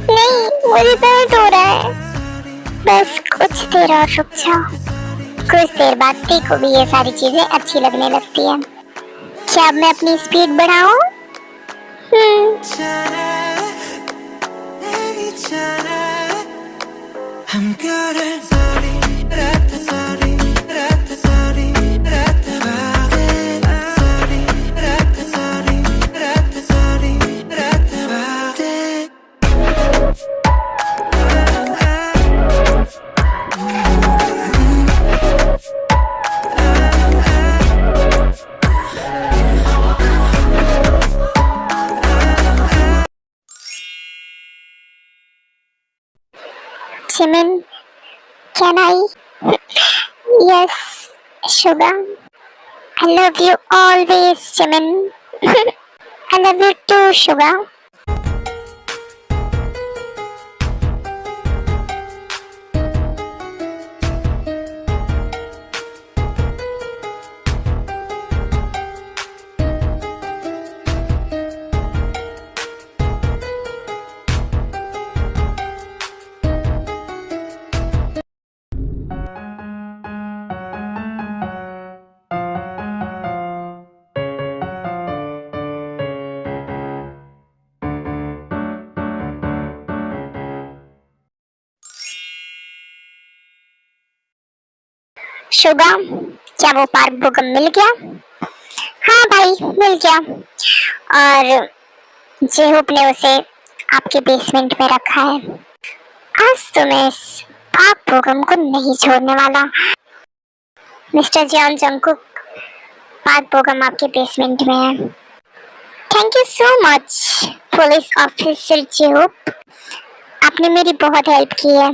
नहीं, मुझे दर्द हो रहा है। बस कुछ देर और रुक जाओ। कुछ देर बाद ते को भी ये सारी चीजें अच्छी लगने लगती है। क्या अब मैं अपनी speed बढ़ाऊं? Jimin, can I? Yes, Sugar. I love you always, Jimin. I love you too, Sugar. Suga, क्या वो पार्क भूकंप मिल गया? हाँ भाई, मिल गया। और जेहूप ने उसे आपके बेसमेंट में रखा है। आज तो मैं इस पार्क भूकंप को नहीं छोड़ने वाला। मिस्टर जियोन जंगकुक, पार्क भूकंप आपके बेसमेंट में है। Thank you so much police officer J Hope, आपने मेरी बहुत हेल्प की है।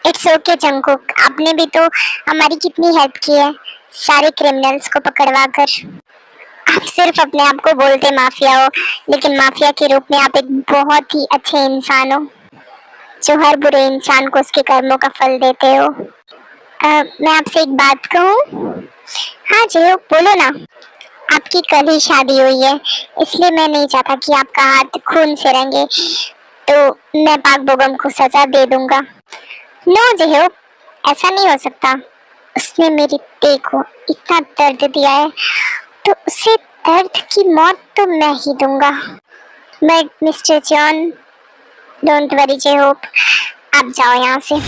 इट्स ओके जंगकुक, आपने भी तो हमारी कितनी हेल्प की है सारे क्रिमिनल्स को पकड़वा कर। आप सिर्फ अपने आप को बोलते माफिया हो, लेकिन माफिया के रूप में आप एक बहुत ही अच्छे इंसान हो। जो हर बुरे इंसान को उसके कर्मों का फल देते हो। मैं आपसे एक बात कहूँ? हाँ जियो, बोलो ना। आपकी कल ही शादी हुई है, इसलिए मैं नहीं चाहता कि आपका हाथ खून से रंगे, तो मैं पाक बेगम को सजा दे दूंगा। नो जियो, ऐसा नहीं हो सकता। उसने मेरी ते को इतना दर्द दिया है, तो उसे दर्द की मौत तो मैं ही दूंगा। But mister John, don't worry J Hope, आप जाओ यहाँ से।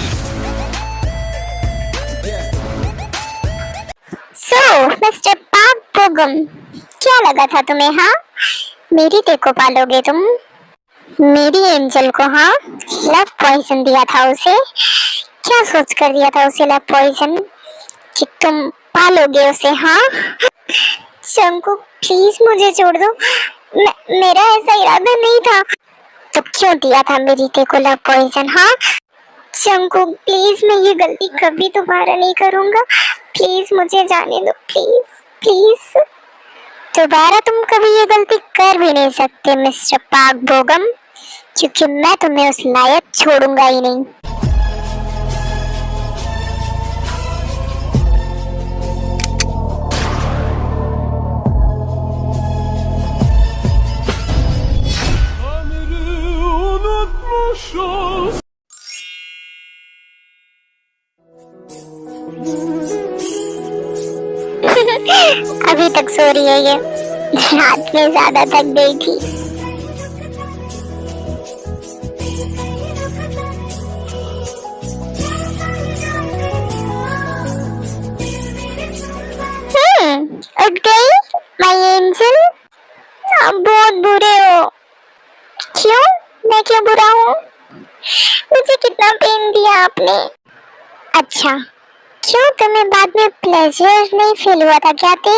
सो मिस्टर पाक बेगम, क्या लगा था तुम्हें? हाँ, मेरी ते को पालोगे तुम? मेरी एंजल को हाँ लव पॉइजन दिया था उसे। क्या सोच कर दिया था उसे लव पॉइजन कि तुम पालोगे उसे? हाँ शंकु प्लीज मुझे छोड़ दो, मेरा ऐसा इरादा नहीं था। तो क्यों दिया था मेरी ते को लव पॉइजन? हाँ शंकु प्लीज, मैं ये गलती कभी दोबारा नहीं करूंगा। प्लीज मुझे जाने दो, प्लीज प्लीज। दोबारा तुम कभी ये गलती कर भी नहीं सकते मिस्टर पाक बेगम, क्योंकि मैं तुम्हें उस लायक छोड़ूंगा ही नहीं। अभी तक सो रही है ये, रात में ज्यादा थक गई थी। उठ गई माय एंजल? आप बहुत बुरे हो। क्यों? मैं क्यों बुरा हूँ? मुझे कितना पेन दिया आपने। अच्छा, क्यों तुम्हें बाद में प्लेजर नहीं फील हुआ था क्या थे?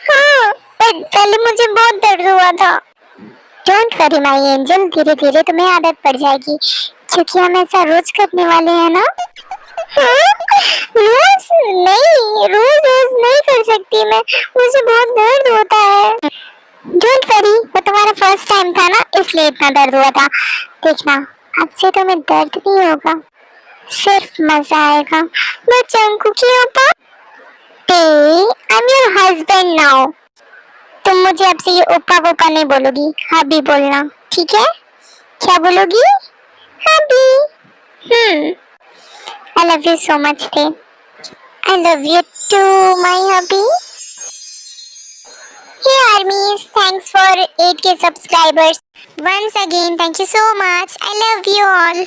हाँ, पर पहले मुझे बहुत दर्द हुआ था। डोंट वरी माय एंजल, धीरे धीरे तुम्हें आदत पड़ जाएगी, क्योंकि हम ऐसा रोज करने वाले हैं ना। हाँ? रोज नहीं, रोज रोज नहीं कर सकती मैं, मुझे बहुत दर्द होता है। डोंट वरी, वो तुम्हारा फर्स्ट टाइम था ना, इसलिए इतना दर्द हुआ था। देखना, अब से तुम्हें दर्द नहीं होगा, सिर्फ मजा आएगा। मैं चंकू की ओपा, I am your husband now. तुम मुझे अब से ये ओपा वोपा नहीं बोलोगी, हबी बोलना, ठीक है? क्या बोलोगी? हबी। I love you so much, Thay. I love you too, my hubby. Hey armies, thanks for 8K subscribers. Once again, thank you so much. I love you all.